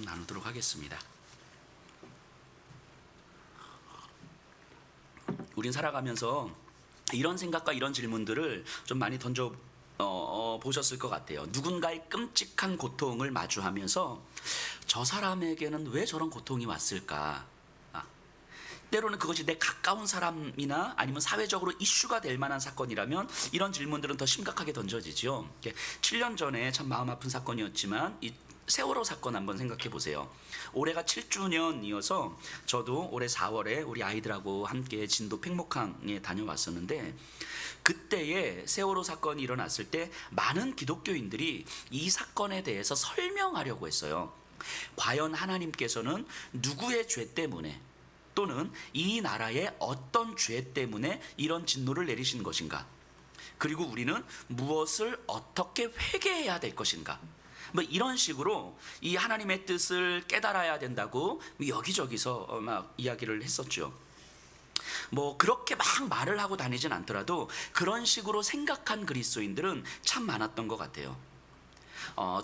나누도록 하겠습니다. 우린 살아가면서 이런 생각과 이런 질문들을 좀 많이 던져 보셨을 것 같아요. 누군가의 끔찍한 고통을 마주하면서 저 사람에게는 왜 저런 고통이 왔을까? 때로는 그것이 내 가까운 사람이나 아니면 사회적으로 이슈가 될 만한 사건이라면 이런 질문들은 더 심각하게 던져지죠. 7년 전에 참 마음 아픈 사건이었지만 이 세월호 사건 한번 생각해 보세요. 올해가 7주년이어서 저도 올해 4월에 우리 아이들하고 함께 진도 팽목항에 다녀왔었는데, 그때에 세월호 사건이 일어났을 때 많은 기독교인들이 이 사건에 대해서 설명하려고 했어요. 과연 하나님께서는 누구의 죄 때문에 또는 이 나라의 어떤 죄 때문에 이런 진노를 내리신 것인가? 그리고 우리는 무엇을 어떻게 회개해야 될 것인가? 뭐 이런 식으로 이 하나님의 뜻을 깨달아야 된다고 여기저기서 막 이야기를 했었죠. 뭐 그렇게 막 말을 하고 다니진 않더라도 그런 식으로 생각한 그리스도인들은 참 많았던 것 같아요.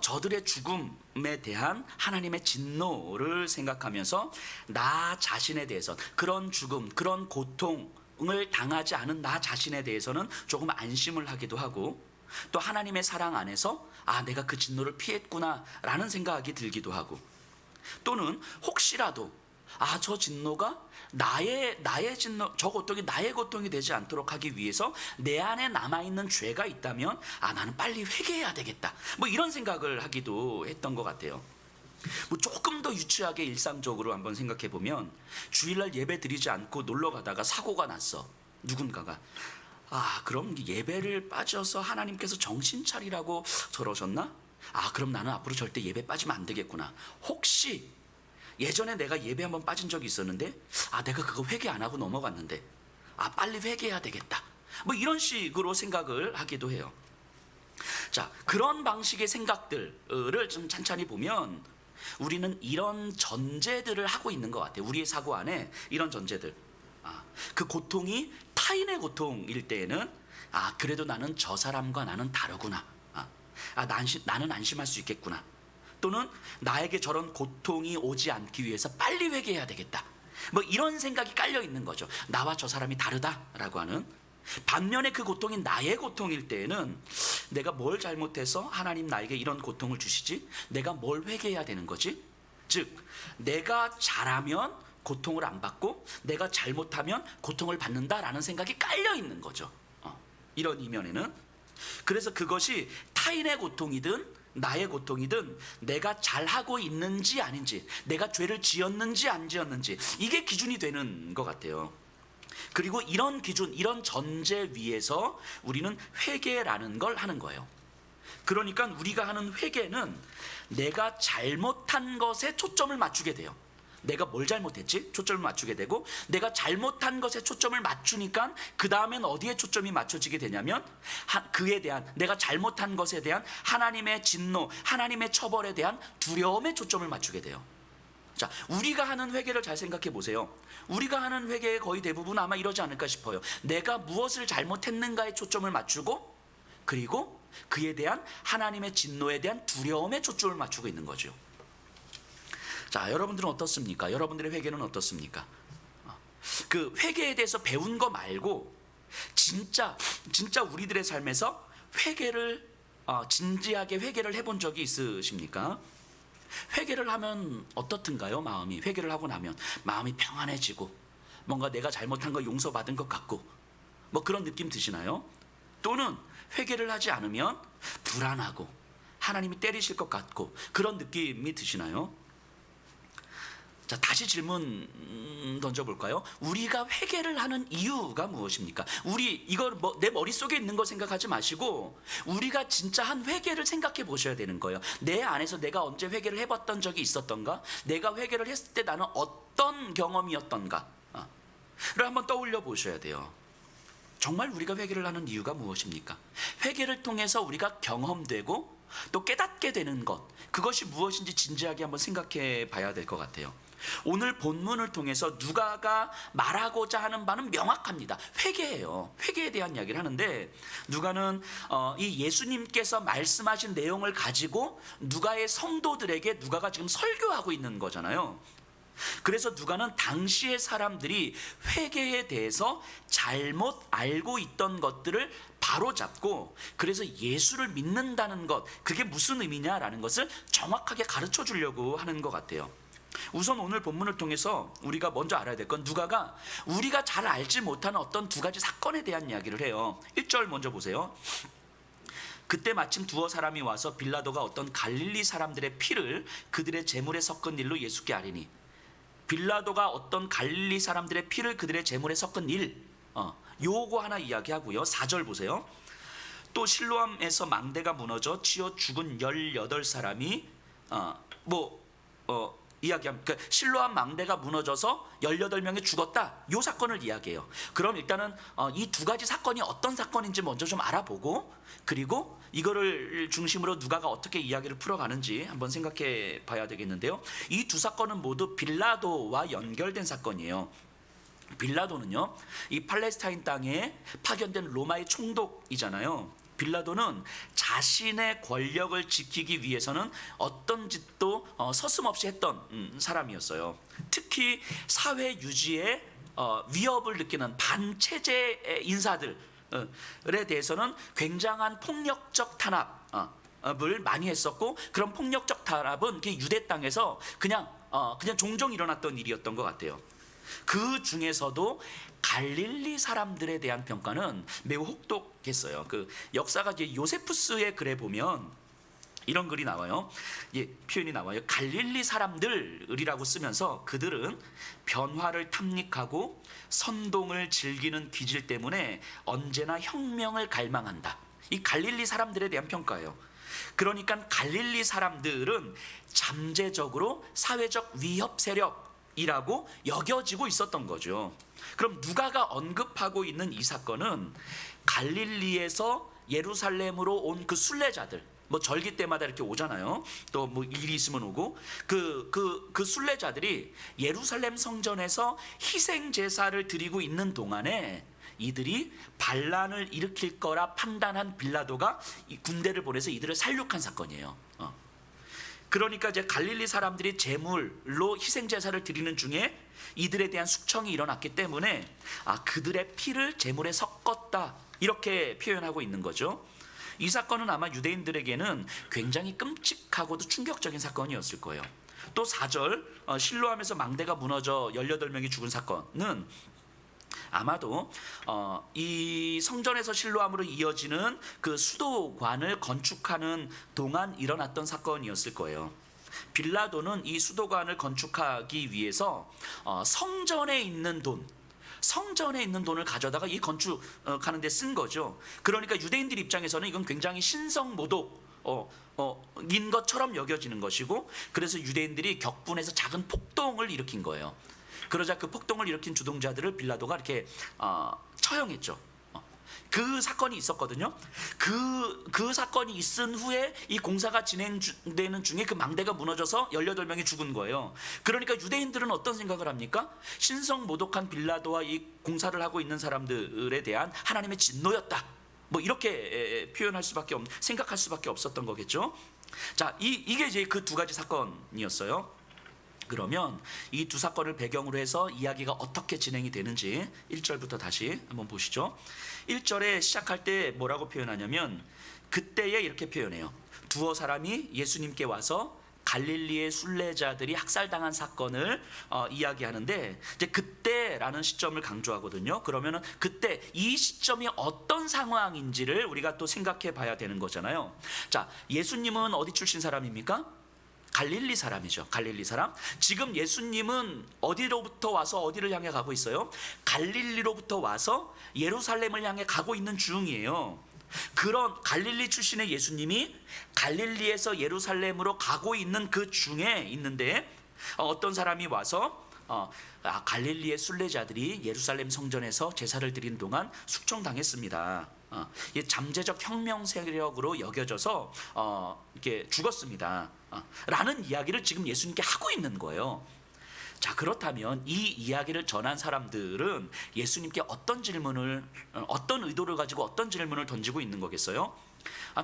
저들의 죽음에 대한 하나님의 진노를 생각하면서 나 자신에 대해서 그런 죽음, 그런 고통을 당하지 않은 나 자신에 대해서는 조금 안심을 하기도 하고, 또 하나님의 사랑 안에서 내가 그 진노를 피했구나 라는 생각이 들기도 하고, 또는 혹시라도 저 진노가 나의 진노, 저 고통이 나의 고통이 되지 않도록 하기 위해서 내 안에 남아있는 죄가 있다면 나는 빨리 회개해야 되겠다, 뭐 이런 생각을 하기도 했던 것 같아요. 뭐 조금 더 유치하게 일상적으로 한번 생각해 보면, 주일날 예배 드리지 않고 놀러 가다가 사고가 났어. 누군가가 그럼 예배를 빠져서 하나님께서 정신 차리라고 저러셨나? 그럼 나는 앞으로 절대 예배 빠지면 안 되겠구나. 혹시 예전에 내가 예배 한번 빠진 적이 있었는데 내가 그거 회개 안 하고 넘어갔는데 빨리 회개해야 되겠다, 뭐 이런 식으로 생각을 하기도 해요. 자, 그런 방식의 생각들을 좀 찬찬히 보면 우리는 이런 전제들을 하고 있는 것 같아요. 우리의 사고 안에 이런 전제들, 그 고통이 타인의 고통일 때에는 그래도 나는 저 사람과 나는 다르구나, 나는 안심할 수 있겠구나, 또는 나에게 저런 고통이 오지 않기 위해서 빨리 회개해야 되겠다, 뭐 이런 생각이 깔려 있는 거죠. 나와 저 사람이 다르다라고 하는. 반면에 그 고통이 나의 고통일 때에는 내가 뭘 잘못해서 하나님 나에게 이런 고통을 주시지? 내가 뭘 회개해야 되는 거지? 즉, 내가 잘하면 고통을 안 받고 내가 잘못하면 고통을 받는다라는 생각이 깔려 있는 거죠. 이런 이면에는. 그래서 그것이 타인의 고통이든 나의 고통이든 내가 잘하고 있는지 아닌지, 내가 죄를 지었는지 안 지었는지, 이게 기준이 되는 것 같아요. 그리고 이런 기준, 이런 전제 위에서 우리는 회개라는 걸 하는 거예요. 그러니까 우리가 하는 회개는 내가 잘못한 것에 초점을 맞추게 돼요. 내가 뭘 잘못했지? 초점을 맞추게 되고, 내가 잘못한 것에 초점을 맞추니까 그 다음엔 어디에 초점이 맞춰지게 되냐면 그에 대한, 내가 잘못한 것에 대한 하나님의 진노, 하나님의 처벌에 대한 두려움에 초점을 맞추게 돼요. 자, 우리가 하는 회개를 잘 생각해 보세요. 우리가 하는 회개의 거의 대부분 아마 이러지 않을까 싶어요. 내가 무엇을 잘못했는가에 초점을 맞추고, 그리고 그에 대한 하나님의 진노에 대한 두려움에 초점을 맞추고 있는 거죠. 자, 여러분들은 어떻습니까? 여러분들의 회개는 어떻습니까? 그 회개에 대해서 배운 거 말고 진짜 우리들의 삶에서 회개를 진지하게 회개를 해본 적이 있으십니까? 회개를 하면 어떻든가요? 마음이, 회개를 하고 나면 마음이 평안해지고 뭔가 내가 잘못한 거 용서받은 것 같고 뭐 그런 느낌 드시나요? 또는 회개를 하지 않으면 불안하고 하나님이 때리실 것 같고 그런 느낌이 드시나요? 자, 다시 질문 던져볼까요? 우리가 회개를 하는 이유가 무엇입니까? 이걸 내 머릿속에 있는 거 생각하지 마시고 우리가 진짜 한 회개를 생각해 보셔야 되는 거예요. 내 안에서 내가 언제 회개를 해봤던 적이 있었던가? 내가 회개를 했을 때 나는 어떤 경험이었던가? 를 한번 떠올려 보셔야 돼요. 정말 우리가 회개를 하는 이유가 무엇입니까? 회개를 통해서 우리가 경험되고 또 깨닫게 되는 것, 그것이 무엇인지 진지하게 한번 생각해 봐야 될 것 같아요. 오늘 본문을 통해서 누가가 말하고자 하는 바는 명확합니다. 회개예요. 회개에 대한 이야기를 하는데, 누가는 이 예수님께서 말씀하신 내용을 가지고 누가의 성도들에게 누가가 지금 설교하고 있는 거잖아요. 그래서 누가는 당시의 사람들이 회개에 대해서 잘못 알고 있던 것들을 바로잡고, 그래서 예수를 믿는다는 것, 그게 무슨 의미냐라는 것을 정확하게 가르쳐 주려고 하는 것 같아요. 우선 오늘 본문을 통해서 우리가 먼저 알아야 될 건, 누가가 우리가 잘 알지 못하는 어떤 두 가지 사건에 대한 이야기를 해요. 1절 먼저 보세요. 그때 마침 두어 사람이 와서 빌라도가 어떤 갈릴리 사람들의 피를 그들의 제물에 섞은 일로 예수께 아뢰니. 빌라도가 어떤 갈릴리 사람들의 피를 그들의 제물에 섞은 일, 요거 하나 이야기하고요. 4절 보세요. 또 실로암에서 망대가 무너져 치어 죽은 18사람이 이야기합니다. 그러니까 실로암 망대가 무너져서 18명이 죽었다, 요 사건을 이야기해요. 그럼 일단은 이 두 가지 사건이 어떤 사건인지 먼저 좀 알아보고, 그리고 이거를 중심으로 누가가 어떻게 이야기를 풀어가는지 한번 생각해 봐야 되겠는데요. 이 두 사건은 모두 빌라도와 연결된 사건이에요. 빌라도는요, 이 팔레스타인 땅에 파견된 로마의 총독이잖아요. 빌라도는 자신의 권력을 지키기 위해서는 어떤 짓도 서슴없이 했던 사람이었어요. 특히 사회 유지에 위협을 느끼는 반체제 인사들에 대해서는 굉장한 폭력적 탄압을 많이 했었고, 그런 폭력적 탄압은 유대 땅에서 그냥 종종 일어났던 일이었던 것 같아요. 그 중에서도 갈릴리 사람들에 대한 평가는 매우 혹독했어요. 그 역사가 이제 요세푸스의 글에 보면 이런 글이 나와요. 표현이 나와요. 갈릴리 사람들이라고 쓰면서 그들은 변화를 탐닉하고 선동을 즐기는 기질 때문에 언제나 혁명을 갈망한다. 이 갈릴리 사람들에 대한 평가예요. 그러니까 갈릴리 사람들은 잠재적으로 사회적 위협 세력이라고 여겨지고 있었던 거죠. 그럼 누가가 언급하고 있는 이 사건은 갈릴리에서 예루살렘으로 온 그 순례자들, 절기 때마다 이렇게 오잖아요. 또 일이 있으면 오고, 그 순례자들이 예루살렘 성전에서 희생 제사를 드리고 있는 동안에 이들이 반란을 일으킬 거라 판단한 빌라도가 이 군대를 보내서 이들을 살육한 사건이에요. 그러니까 이제 갈릴리 사람들이 제물로 희생 제사를 드리는 중에 이들에 대한 숙청이 일어났기 때문에 그들의 피를 제물에 섞었다, 이렇게 표현하고 있는 거죠. 이 사건은 아마 유대인들에게는 굉장히 끔찍하고도 충격적인 사건이었을 거예요. 또 4절 실로암에서 망대가 무너져 18명이 죽은 사건은 아마도 이 성전에서 실로암으로 이어지는 그 수도관을 건축하는 동안 일어났던 사건이었을 거예요. 빌라도는 이 수도관을 건축하기 위해서 성전에 있는 돈을 가져다가 이 건축하는 데 쓴 거죠. 그러니까 유대인들 입장에서는 이건 굉장히 신성모독 인 것처럼 여겨지는 것이고, 그래서 유대인들이 격분해서 작은 폭동을 일으킨 거예요. 그러자 그 폭동을 일으킨 주동자들을 빌라도가 이렇게 처형했죠. 그 사건이 있었거든요. 그 사건이 있은 후에 이 공사가 진행되는 중에 그 망대가 무너져서 18명이 죽은 거예요. 그러니까 유대인들은 어떤 생각을 합니까? 신성모독한 빌라도와 이 공사를 하고 있는 사람들에 대한 하나님의 진노였다, 이렇게 생각할 수밖에 없었던 거겠죠. 자, 이게 이제 그 두 가지 사건이었어요. 그러면 이 두 사건을 배경으로 해서 이야기가 어떻게 진행이 되는지 1절부터 다시 한번 보시죠. 1절에 시작할 때 뭐라고 표현하냐면, 그때에 이렇게 표현해요. 두어 사람이 예수님께 와서 갈릴리의 순례자들이 학살당한 사건을 이야기하는데, 이제 그때라는 시점을 강조하거든요. 그러면은 그때 이 시점이 어떤 상황인지를 우리가 또 생각해 봐야 되는 거잖아요. 자, 예수님은 어디 출신 사람입니까? 갈릴리 사람이죠. 갈릴리 사람. 지금 예수님은 어디로부터 와서 어디를 향해 가고 있어요? 갈릴리로부터 와서 예루살렘을 향해 가고 있는 중이에요. 그런 갈릴리 출신의 예수님이 갈릴리에서 예루살렘으로 가고 있는 그 중에 있는데, 어떤 사람이 와서 갈릴리의 순례자들이 예루살렘 성전에서 제사를 드린 동안 숙청당했습니다. 이 잠재적 혁명 세력으로 여겨져서 이렇게 죽었습니다. 라는 이야기를 지금 예수님께 하고 있는 거예요. 자, 그렇다면 이 이야기를 전한 사람들은 예수님께 어떤 질문을, 어떤 의도를 가지고 어떤 질문을 던지고 있는 거겠어요?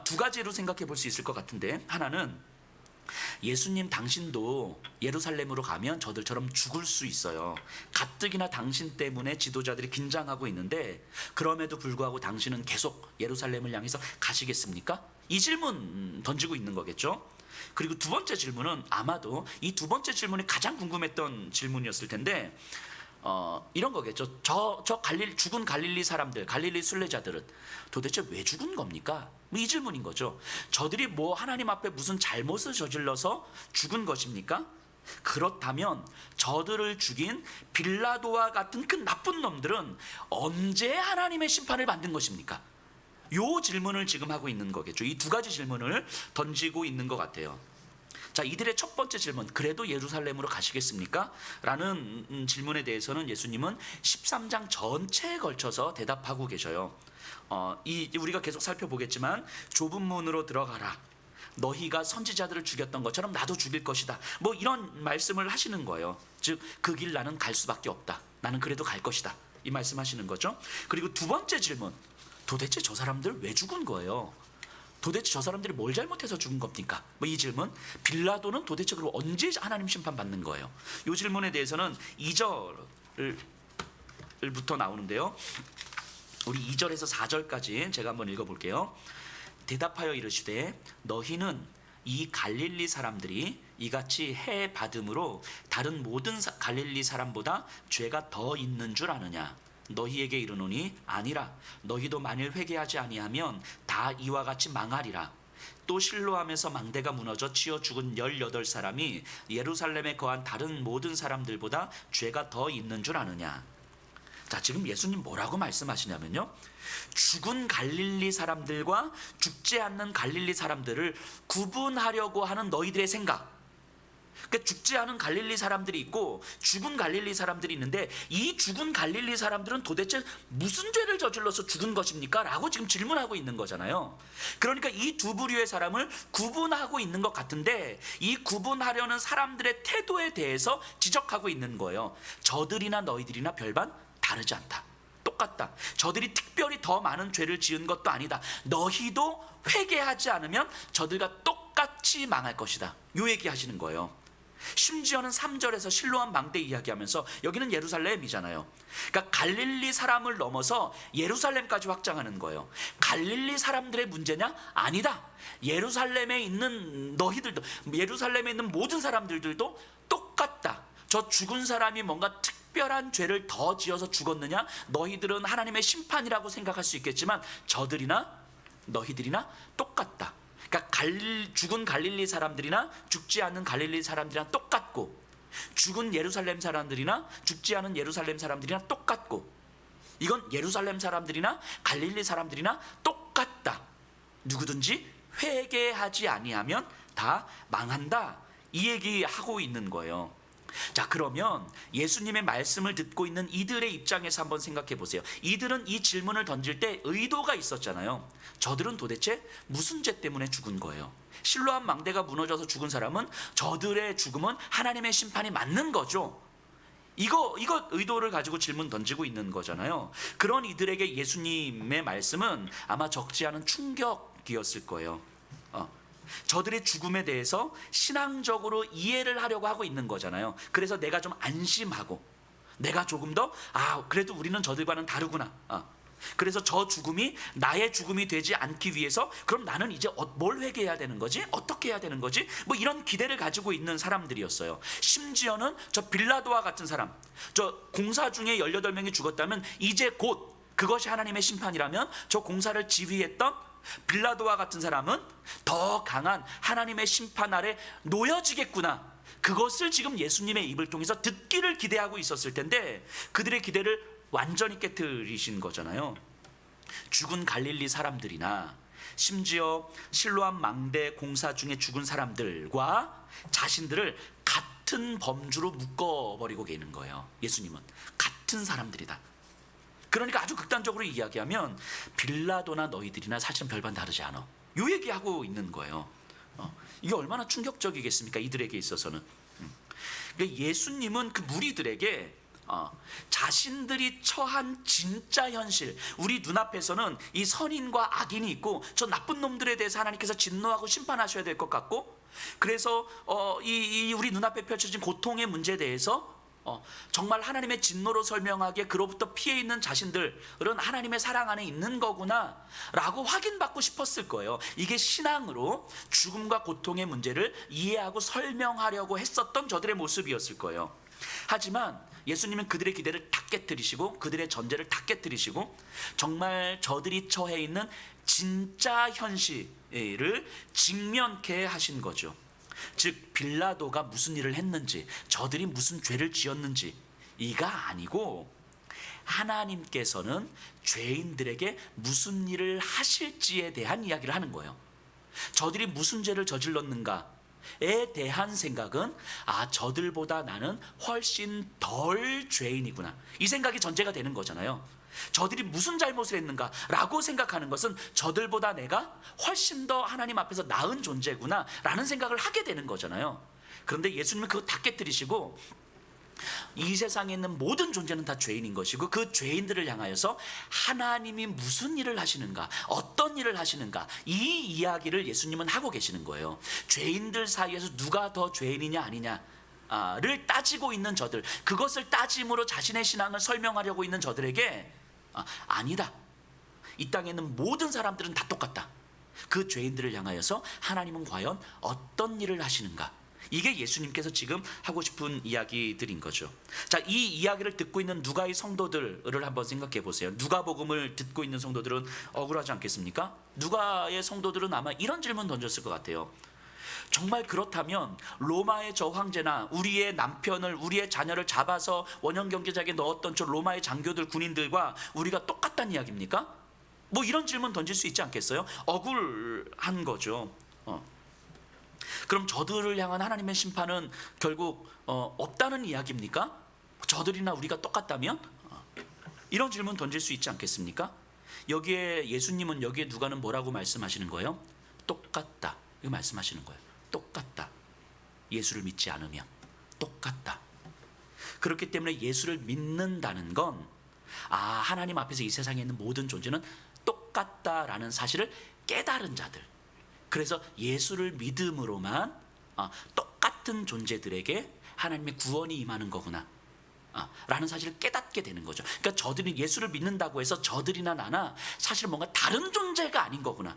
두 가지로 생각해 볼 수 있을 것 같은데, 하나는 예수님 당신도 예루살렘으로 가면 저들처럼 죽을 수 있어요. 가뜩이나 당신 때문에 지도자들이 긴장하고 있는데 그럼에도 불구하고 당신은 계속 예루살렘을 향해서 가시겠습니까? 이 질문 던지고 있는 거겠죠. 그리고 두 번째 질문은 아마도 이 두 번째 질문이 가장 궁금했던 질문이었을 텐데 이런 거겠죠. 죽은 갈릴리 사람들, 갈릴리 순례자들은 도대체 왜 죽은 겁니까? 이 질문인 거죠. 저들이 뭐 하나님 앞에 무슨 잘못을 저질러서 죽은 것입니까? 그렇다면 저들을 죽인 빌라도와 같은 그 나쁜 놈들은 언제 하나님의 심판을 받는 것입니까? 요 질문을 지금 하고 있는 거겠죠. 이 두 가지 질문을 던지고 있는 것 같아요. 자, 이들의 첫 번째 질문, 그래도 예루살렘으로 가시겠습니까? 라는 질문에 대해서는 예수님은 13장 전체에 걸쳐서 대답하고 계셔요. 우리가 계속 살펴보겠지만 좁은 문으로 들어가라. 너희가 선지자들을 죽였던 것처럼 나도 죽일 것이다. 뭐 이런 말씀을 하시는 거예요. 즉, 그 길 나는 갈 수밖에 없다. 나는 그래도 갈 것이다. 이 말씀하시는 거죠. 그리고 두 번째 질문, 도대체 저 사람들 왜 죽은 거예요? 도대체 저 사람들이 뭘 잘못해서 죽은 겁니까? 뭐 이 질문, 빌라도는 도대체 그럼 언제 하나님 심판 받는 거예요? 이 질문에 대해서는 2절부터 나오는데요. 우리 2절에서 4절까지 제가 한번 읽어볼게요. 대답하여 이르시되 너희는 이 갈릴리 사람들이 이같이 해 받음으로 다른 모든 갈릴리 사람보다 죄가 더 있는 줄 아느냐? 너희에게 이르노니 아니라 너희도 만일 회개하지 아니하면 다 이와 같이 망하리라. 또 실로암에서 망대가 무너져 치어 죽은 18사람이 예루살렘에 거한 다른 모든 사람들보다 죄가 더 있는 줄 아느냐. 자, 지금 예수님 뭐라고 말씀하시냐면요, 죽은 갈릴리 사람들과 죽지 않는 갈릴리 사람들을 구분하려고 하는 너희들의 생각, 그러니까 죽지 않은 갈릴리 사람들이 있고 죽은 갈릴리 사람들이 있는데 이 죽은 갈릴리 사람들은 도대체 무슨 죄를 저질러서 죽은 것입니까? 라고 지금 질문하고 있는 거잖아요. 그러니까 이 두 부류의 사람을 구분하고 있는 것 같은데 이 구분하려는 사람들의 태도에 대해서 지적하고 있는 거예요. 저들이나 너희들이나 별반 다르지 않다. 똑같다. 저들이 특별히 더 많은 죄를 지은 것도 아니다. 너희도 회개하지 않으면 저들과 똑같이 망할 것이다. 요 얘기 하시는 거예요. 심지어는 3절에서 실로암 망대 이야기하면서 여기는 예루살렘이잖아요. 그러니까 갈릴리 사람을 넘어서 예루살렘까지 확장하는 거예요. 갈릴리 사람들의 문제냐? 아니다. 예루살렘에 있는 너희들도, 예루살렘에 있는 모든 사람들도 똑같다. 저 죽은 사람이 뭔가 특별한 죄를 더 지어서 죽었느냐? 너희들은 하나님의 심판이라고 생각할 수 있겠지만 저들이나 너희들이나 똑같다. 그러니까 죽은 갈릴리 사람들이나 죽지 않은 갈릴리 사람들이랑 똑같고 죽은 예루살렘 사람들이나 죽지 않은 예루살렘 사람들이랑 똑같고 이건 예루살렘 사람들이나 갈릴리 사람들이나 똑같다. 누구든지 회개하지 아니하면 다 망한다. 이 얘기하고 있는 거예요. 자, 그러면 예수님의 말씀을 듣고 있는 이들의 입장에서 한번 생각해 보세요. 이들은 이 질문을 던질 때 의도가 있었잖아요. 저들은 도대체 무슨 죄 때문에 죽은 거예요? 실로암 망대가 무너져서 죽은 사람은 저들의 죽음은 하나님의 심판이 맞는 거죠. 이거 의도를 가지고 질문 던지고 있는 거잖아요. 그런 이들에게 예수님의 말씀은 아마 적지 않은 충격이었을 거예요. 저들의 죽음에 대해서 신앙적으로 이해를 하려고 하고 있는 거잖아요. 그래서 내가 좀 안심하고 내가 조금 더 그래도 우리는 저들과는 다르구나. 그래서 저 죽음이 나의 죽음이 되지 않기 위해서 그럼 나는 이제 뭘 회개해야 되는 거지? 어떻게 해야 되는 거지? 뭐 이런 기대를 가지고 있는 사람들이었어요. 심지어는 저 빌라도와 같은 사람, 저 공사 중에 18명이 죽었다면 이제 곧 그것이 하나님의 심판이라면 저 공사를 지휘했던 빌라도와 같은 사람은 더 강한 하나님의 심판 아래 놓여지겠구나. 그것을 지금 예수님의 입을 통해서 듣기를 기대하고 있었을 텐데 그들의 기대를 완전히 깨트리신 거잖아요. 죽은 갈릴리 사람들이나 심지어 실로암 망대 공사 중에 죽은 사람들과 자신들을 같은 범주로 묶어버리고 계는 거예요. 예수님은 같은 사람들이다. 그러니까 아주 극단적으로 이야기하면 빌라도나 너희들이나 사실은 별반 다르지 않아. 요 얘기하고 있는 거예요. 이게 얼마나 충격적이겠습니까? 이들에게 있어서는. 그러니까 예수님은 그 무리들에게 자신들이 처한 진짜 현실, 우리 눈앞에서는 이 선인과 악인이 있고 저 나쁜 놈들에 대해서 하나님께서 진노하고 심판하셔야 될 것 같고, 그래서 이 우리 눈앞에 펼쳐진 고통의 문제에 대해서 정말 하나님의 진노로 설명하기에 그로부터 피해 있는 자신들은 하나님의 사랑 안에 있는 거구나 라고 확인받고 싶었을 거예요. 이게 신앙으로 죽음과 고통의 문제를 이해하고 설명하려고 했었던 저들의 모습이었을 거예요. 하지만 예수님은 그들의 기대를 다 깨뜨리시고 그들의 전제를 다 깨뜨리시고 정말 저들이 처해 있는 진짜 현실을 직면케 하신 거죠. 즉 빌라도가 무슨 일을 했는지, 저들이 무슨 죄를 지었는지 이가 아니고 하나님께서는 죄인들에게 무슨 일을 하실지에 대한 이야기를 하는 거예요. 저들이 무슨 죄를 저질렀는가에 대한 생각은 저들보다 나는 훨씬 덜 죄인이구나, 이 생각이 전제가 되는 거잖아요. 저들이 무슨 잘못을 했는가 라고 생각하는 것은 저들보다 내가 훨씬 더 하나님 앞에서 나은 존재구나 라는 생각을 하게 되는 거잖아요. 그런데 예수님은 그거 다 깨뜨리시고 이 세상에 있는 모든 존재는 다 죄인인 것이고 그 죄인들을 향하여서 하나님이 무슨 일을 하시는가, 어떤 일을 하시는가, 이 이야기를 예수님은 하고 계시는 거예요. 죄인들 사이에서 누가 더 죄인이냐 아니냐를 따지고 있는 저들, 그것을 따짐으로 자신의 신앙을 설명하려고 있는 저들에게 아니다, 이 땅에 있는 모든 사람들은 다 똑같다, 그 죄인들을 향하여서 하나님은 과연 어떤 일을 하시는가, 이게 예수님께서 지금 하고 싶은 이야기들인 거죠. 자, 이 이야기를 듣고 있는 누가의 성도들을 한번 생각해 보세요. 누가복음을 듣고 있는 성도들은 억울하지 않겠습니까? 누가의 성도들은 아마 이런 질문 던졌을 것 같아요. 정말 그렇다면 로마의 저 황제나 우리의 남편을, 우리의 자녀를 잡아서 원형 경제장에 넣었던 저 로마의 장교들, 군인들과 우리가 똑같다는 이야기입니까? 뭐 이런 질문 던질 수 있지 않겠어요? 억울한 거죠. 그럼 저들을 향한 하나님의 심판은 결국 없다는 이야기입니까? 저들이나 우리가 똑같다면? 이런 질문 던질 수 있지 않겠습니까? 여기에 예수님은, 여기에 누가는 뭐라고 말씀하시는 거예요? 똑같다, 이거 말씀하시는 거예요. 똑같다. 예수를 믿지 않으면 똑같다. 그렇기 때문에 예수를 믿는다는 건 하나님 앞에서 이 세상에 있는 모든 존재는 똑같다라는 사실을 깨달은 자들, 그래서 예수를 믿음으로만 똑같은 존재들에게 하나님의 구원이 임하는 거구나 라는 사실을 깨닫게 되는 거죠. 그러니까 저들이 예수를 믿는다고 해서 저들이나 나나 사실 뭔가 다른 존재가 아닌 거구나,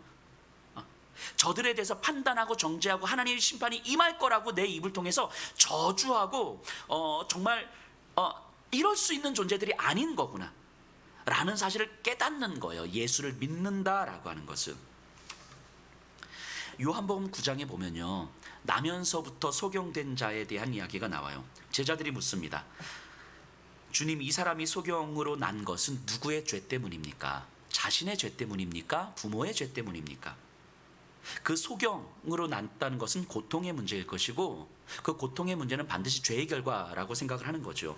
저들에 대해서 판단하고 정죄하고 하나님의 심판이 임할 거라고 내 입을 통해서 저주하고 정말 이럴 수 있는 존재들이 아닌 거구나 라는 사실을 깨닫는 거예요. 예수를 믿는다라고 하는 것은. 요한복음 9장에 보면요, 나면서부터 소경된 자에 대한 이야기가 나와요. 제자들이 묻습니다. 주님, 이 사람이 소경으로 난 것은 누구의 죄 때문입니까? 자신의 죄 때문입니까? 부모의 죄 때문입니까? 그 소경으로 났다는 것은 고통의 문제일 것이고 그 고통의 문제는 반드시 죄의 결과라고 생각을 하는 거죠.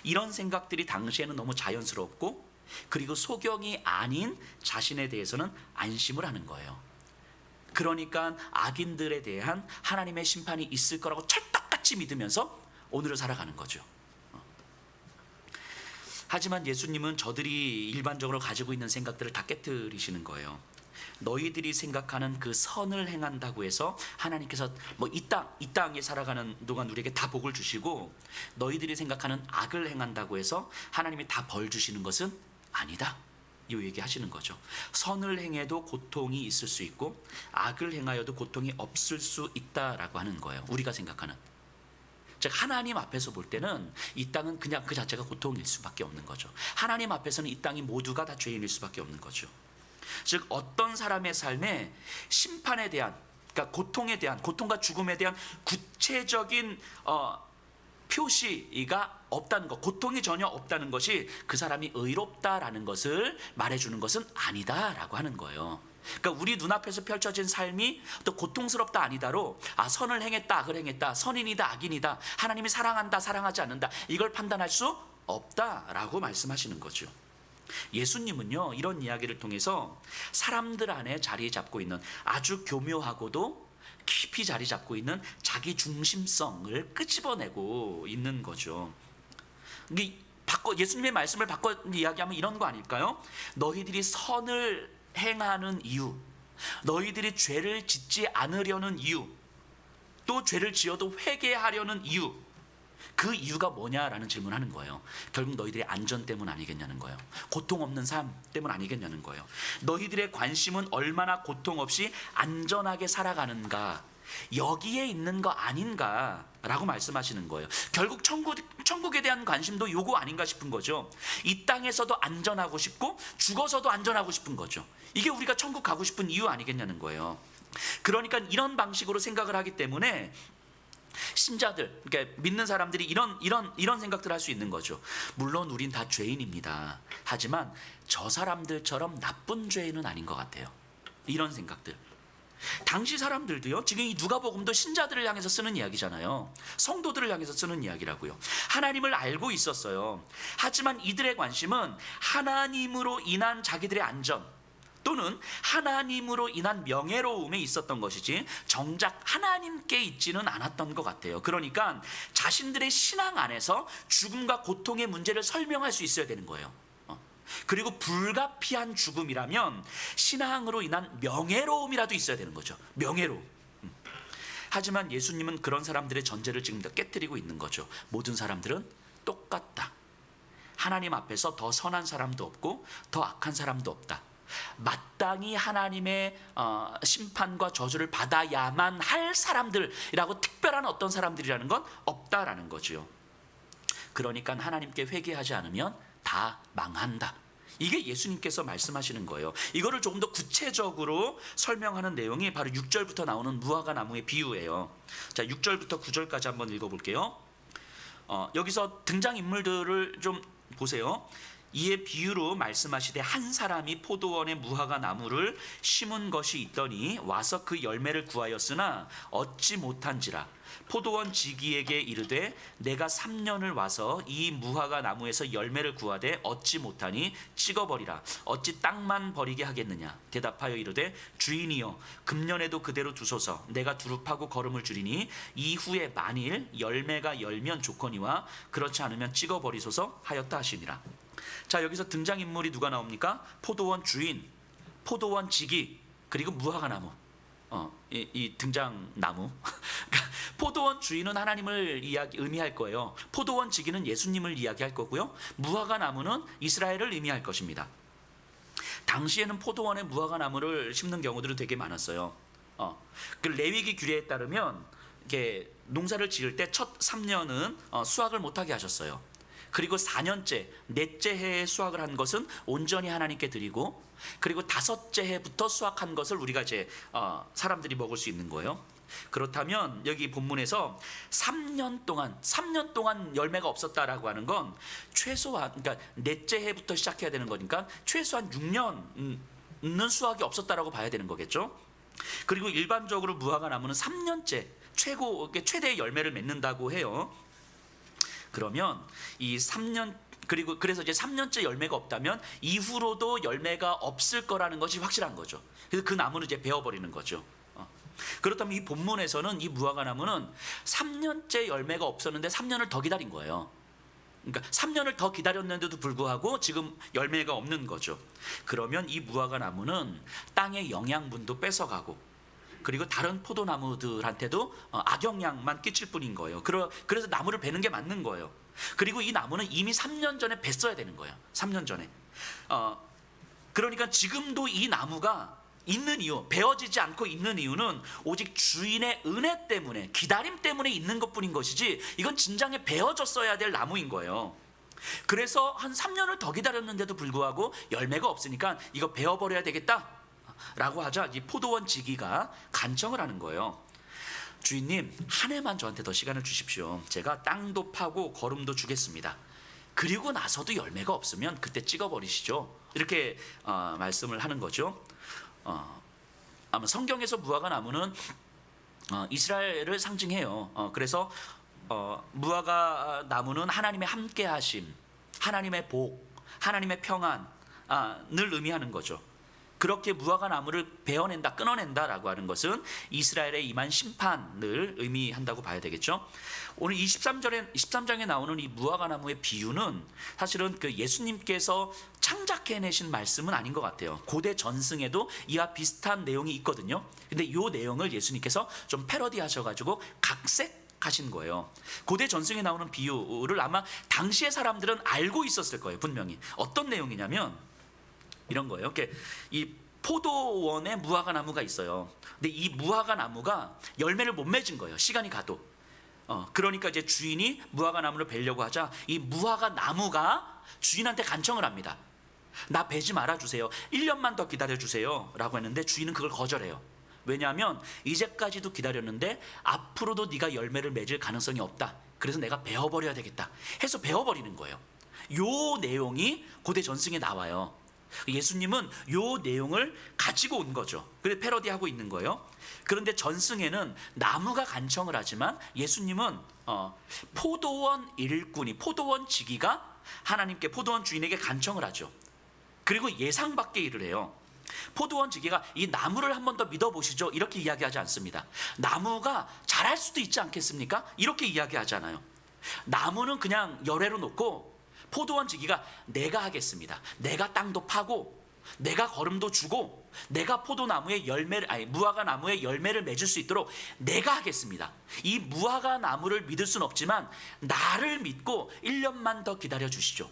이런 생각들이 당시에는 너무 자연스럽고, 그리고 소경이 아닌 자신에 대해서는 안심을 하는 거예요. 그러니까 악인들에 대한 하나님의 심판이 있을 거라고 철떡같이 믿으면서 오늘을 살아가는 거죠. 하지만 예수님은 저들이 일반적으로 가지고 있는 생각들을 다 깨뜨리시는 거예요. 너희들이 생각하는 그 선을 행한다고 해서 하나님께서 이 땅에 살아가는 동안 우리에게 다 복을 주시고, 너희들이 생각하는 악을 행한다고 해서 하나님이 다 벌 주시는 것은 아니다, 이 얘기 하시는 거죠. 선을 행해도 고통이 있을 수 있고 악을 행하여도 고통이 없을 수 있다라고 하는 거예요. 우리가 생각하는, 즉 하나님 앞에서 볼 때는 이 땅은 그냥 그 자체가 고통일 수밖에 없는 거죠. 하나님 앞에서는 이 땅이 모두가 다 죄인일 수밖에 없는 거죠. 즉 어떤 사람의 삶에 심판에 대한, 그러니까 고통에 대한, 고통과 죽음에 대한 구체적인 표시가 없다는 것, 고통이 전혀 없다는 것이 그 사람이 의롭다라는 것을 말해주는 것은 아니다라고 하는 거예요. 그러니까 우리 눈앞에서 펼쳐진 삶이 또 고통스럽다 아니다로 선을 행했다 악을 행했다, 선인이다 악인이다, 하나님이 사랑한다 사랑하지 않는다, 이걸 판단할 수 없다라고 말씀하시는 거죠. 예수님은요, 이런 이야기를 통해서 사람들 안에 자리 잡고 있는 아주 교묘하고도 깊이 자리 잡고 있는 자기 중심성을 끄집어내고 있는 거죠. 이게 예수님의 말씀을 바꿔 이야기하면 이런 거 아닐까요? 너희들이 선을 행하는 이유, 너희들이 죄를 짓지 않으려는 이유, 또 죄를 지어도 회개하려는 이유, 그 이유가 뭐냐라는 질문하는 거예요. 결국 너희들의 안전 때문 아니겠냐는 거예요. 고통 없는 삶 때문 아니겠냐는 거예요. 너희들의 관심은 얼마나 고통 없이 안전하게 살아가는가, 여기에 있는 거 아닌가라고 말씀하시는 거예요. 결국 천국에 대한 관심도 요거 아닌가 싶은 거죠. 이 땅에서도 안전하고 싶고 죽어서도 안전하고 싶은 거죠. 이게 우리가 천국 가고 싶은 이유 아니겠냐는 거예요. 그러니까 이런 방식으로 생각을 하기 때문에 신자들, 그러니까 믿는 사람들이 이런 생각들을 할 수 있는 거죠. 물론 우린 다 죄인입니다. 하지만 저 사람들처럼 나쁜 죄인은 아닌 것 같아요. 이런 생각들. 당시 사람들도요, 지금 이 누가복음도 신자들을 향해서 쓰는 이야기잖아요. 성도들을 향해서 쓰는 이야기라고요. 하나님을 알고 있었어요. 하지만 이들의 관심은 하나님으로 인한 자기들의 안전, 또는 하나님으로 인한 명예로움에 있었던 것이지 정작 하나님께 있지는 않았던 것 같아요. 그러니까 자신들의 신앙 안에서 죽음과 고통의 문제를 설명할 수 있어야 되는 거예요. 그리고 불가피한 죽음이라면 신앙으로 인한 명예로움이라도 있어야 되는 거죠. 명예로움. 하지만 예수님은 그런 사람들의 전제를 지금 다 깨뜨리고 있는 거죠. 모든 사람들은 똑같다. 하나님 앞에서 더 선한 사람도 없고 더 악한 사람도 없다. 마땅히 하나님의 심판과 저주를 받아야만 할 사람들이라고 특별한 어떤 사람들이라는 건 없다라는 거죠. 그러니까 하나님께 회개하지 않으면 다 망한다. 이게 예수님께서 말씀하시는 거예요. 이거를 조금 더 구체적으로 설명하는 내용이 바로 6절부터 나오는 무화과 나무의 비유예요. 자, 6절부터 9절까지 한번 읽어볼게요. 여기서 등장인물들을 좀 보세요. 이에 비유로 말씀하시되 한 사람이 포도원에 무화과 나무를 심은 것이 있더니 와서 그 열매를 구하였으나 얻지 못한지라. 포도원 지기에게 이르되 내가 3년을 와서 이 무화과 나무에서 열매를 구하되 얻지 못하니 찍어버리라. 어찌 땅만 버리게 하겠느냐. 대답하여 이르되 주인이여 금년에도 그대로 두소서. 내가 두릅하고 거름을 줄이니 이후에 만일 열매가 열면 좋거니와 그렇지 않으면 찍어버리소서 하였다 하시니라. 자, 여기서 등장인물이 누가 나옵니까? 포도원 주인, 포도원 지기, 그리고 무화과 나무. 이 등장나무. 포도원 주인은 하나님을 의미할 거예요. 포도원 지기는 예수님을 이야기할 거고요. 무화과 나무는 이스라엘을 의미할 것입니다. 당시에는 포도원에 무화과 나무를 심는 경우들은 되게 많았어요. 그 레위기 규례에 따르면 이렇게 농사를 지을 때 첫 3년은 수확을 못하게 하셨어요. 그리고 4년째, 넷째 해에 수확을 한 것은 온전히 하나님께 드리고, 그리고 5째 해부터 수확한 것을 우리가 이제 사람들이 먹을 수 있는 거예요. 그렇다면 여기 본문에서 3년 동안 열매가 없었다라고 하는 건 최소한, 그러니까 넷째 해부터 시작해야 되는 거니까 최소한 6년은 수확이 없었다라고 봐야 되는 거겠죠. 그리고 일반적으로 무화과 나무는 3년째 최대의 열매를 맺는다고 해요. 그러면 이 3년, 그래서 이제 3년째 열매가 없다면 이후로도 열매가 없을 거라는 것이 확실한 거죠. 그래서 그 나무는 이제 베어버리는 거죠. 그렇다면 이 본문에서는 이 무화과 나무는 3년째 열매가 없었는데 3년을 더 기다린 거예요. 그러니까 3년을 더 기다렸는데도 불구하고 지금 열매가 없는 거죠. 그러면 이 무화과 나무는 땅의 영양분도 뺏어가고, 그리고 다른 포도나무들한테도 악영향만 끼칠 뿐인 거예요. 그래서 나무를 베는 게 맞는 거예요. 그리고 이 나무는 이미 3년 전에 뱄어야 되는 거예요. 3년 전에. 그러니까 지금도 이 나무가 있는 이유, 베어지지 않고 있는 이유는 오직 주인의 은혜 때문에, 기다림 때문에 있는 것뿐인 것이지, 이건 진작에 베어졌어야 될 나무인 거예요. 그래서 한 3년을 더 기다렸는데도 불구하고 열매가 없으니까 이거 베어버려야 되겠다 라고 하자 이 포도원 지기가 간청을 하는 거예요. 주인님, 한 해만 저한테 더 시간을 주십시오. 제가 땅도 파고 거름도 주겠습니다. 그리고 나서도 열매가 없으면 그때 찍어버리시죠. 이렇게 말씀을 하는 거죠. 아마 성경에서 무화과 나무는 이스라엘을 상징해요. 그래서 무화과 나무는 하나님의 함께하심, 하나님의 복, 하나님의 평안, 늘 의미하는 거죠. 그렇게 무화과 나무를 베어낸다, 끊어낸다라고 하는 것은 이스라엘에 임한 심판을 의미한다고 봐야 되겠죠. 오늘 23장에 나오는 이 무화과 나무의 비유는 사실은 그 예수님께서 창작해내신 말씀은 아닌 것 같아요. 고대 전승에도 이와 비슷한 내용이 있거든요. 근데 이 내용을 예수님께서 좀 패러디하셔가지고 각색하신 거예요. 고대 전승에 나오는 비유를 아마 당시의 사람들은 알고 있었을 거예요. 분명히. 어떤 내용이냐면 이런 거예요. 이 포도원에 무화과 나무가 있어요. 근데 이 무화과 나무가 열매를 못 맺은 거예요. 시간이 가도. 그러니까 이제 주인이 무화과 나무를 베려고 하자 이 무화과 나무가 주인한테 간청을 합니다. 나 베지 말아 주세요. 1년만 더 기다려 주세요. 라고 했는데 주인은 그걸 거절해요. 왜냐하면 이제까지도 기다렸는데 앞으로도 네가 열매를 맺을 가능성이 없다. 그래서 내가 베어버려야 되겠다 해서 베어버리는 거예요. 요 내용이 고대 전승에 나와요. 예수님은 요 내용을 가지고 온 거죠. 그래서 패러디하고 있는 거예요. 그런데 전승에는 나무가 간청을 하지만 예수님은 포도원 일꾼이, 포도원 지기가 하나님께, 포도원 주인에게 간청을 하죠. 그리고 예상 밖의 일을 해요. 포도원 지기가 이 나무를 한 번 더 믿어보시죠 이렇게 이야기하지 않습니다. 나무가 자랄 수도 있지 않겠습니까? 이렇게 이야기하잖아요. 나무는 그냥 열애로 놓고 포도원 지기가 내가 하겠습니다. 내가 땅도 파고 내가 거름도 주고 내가 포도나무의 무화과 나무의 열매를 맺을 수 있도록 내가 하겠습니다. 이 무화과 나무를 믿을 수는 없지만 나를 믿고 1년만 더 기다려 주시죠.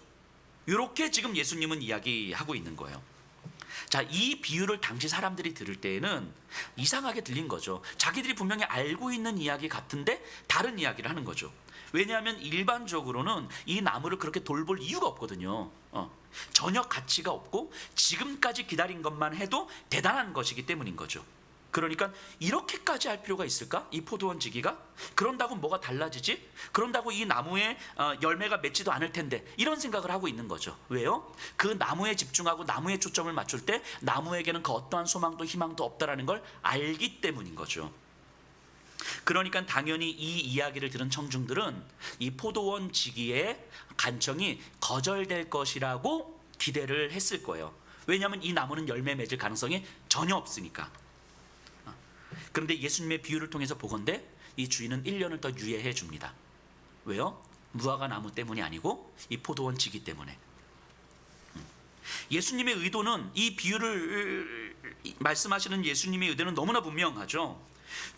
이렇게 지금 예수님은 이야기하고 있는 거예요. 자, 이 비유를 당시 사람들이 들을 때에는 이상하게 들린 거죠. 자기들이 분명히 알고 있는 이야기 같은데 다른 이야기를 하는 거죠. 왜냐하면 일반적으로는 이 나무를 그렇게 돌볼 이유가 없거든요. 전혀 가치가 없고 지금까지 기다린 것만 해도 대단한 것이기 때문인 거죠. 그러니까 이렇게까지 할 필요가 있을까? 이 포도원 지기가? 그런다고 뭐가 달라지지? 그런다고 이 나무에 열매가 맺지도 않을 텐데 이런 생각을 하고 있는 거죠. 왜요? 그 나무에 집중하고 나무에 초점을 맞출 때 나무에게는 그 어떠한 소망도 희망도 없다라는 걸 알기 때문인 거죠. 그러니까 당연히 이 이야기를 들은 청중들은 이 포도원 지기의 간청이 거절될 것이라고 기대를 했을 거예요. 왜냐하면 이 나무는 열매 맺을 가능성이 전혀 없으니까. 그런데 예수님의 비유를 통해서 보건대 이 주인은 1년을 더 유예해 줍니다. 왜요? 무화과 나무 때문이 아니고 이 포도원 지기 때문에. 예수님의 의도는, 이 비유를 말씀하시는 예수님의 의도는 너무나 분명하죠.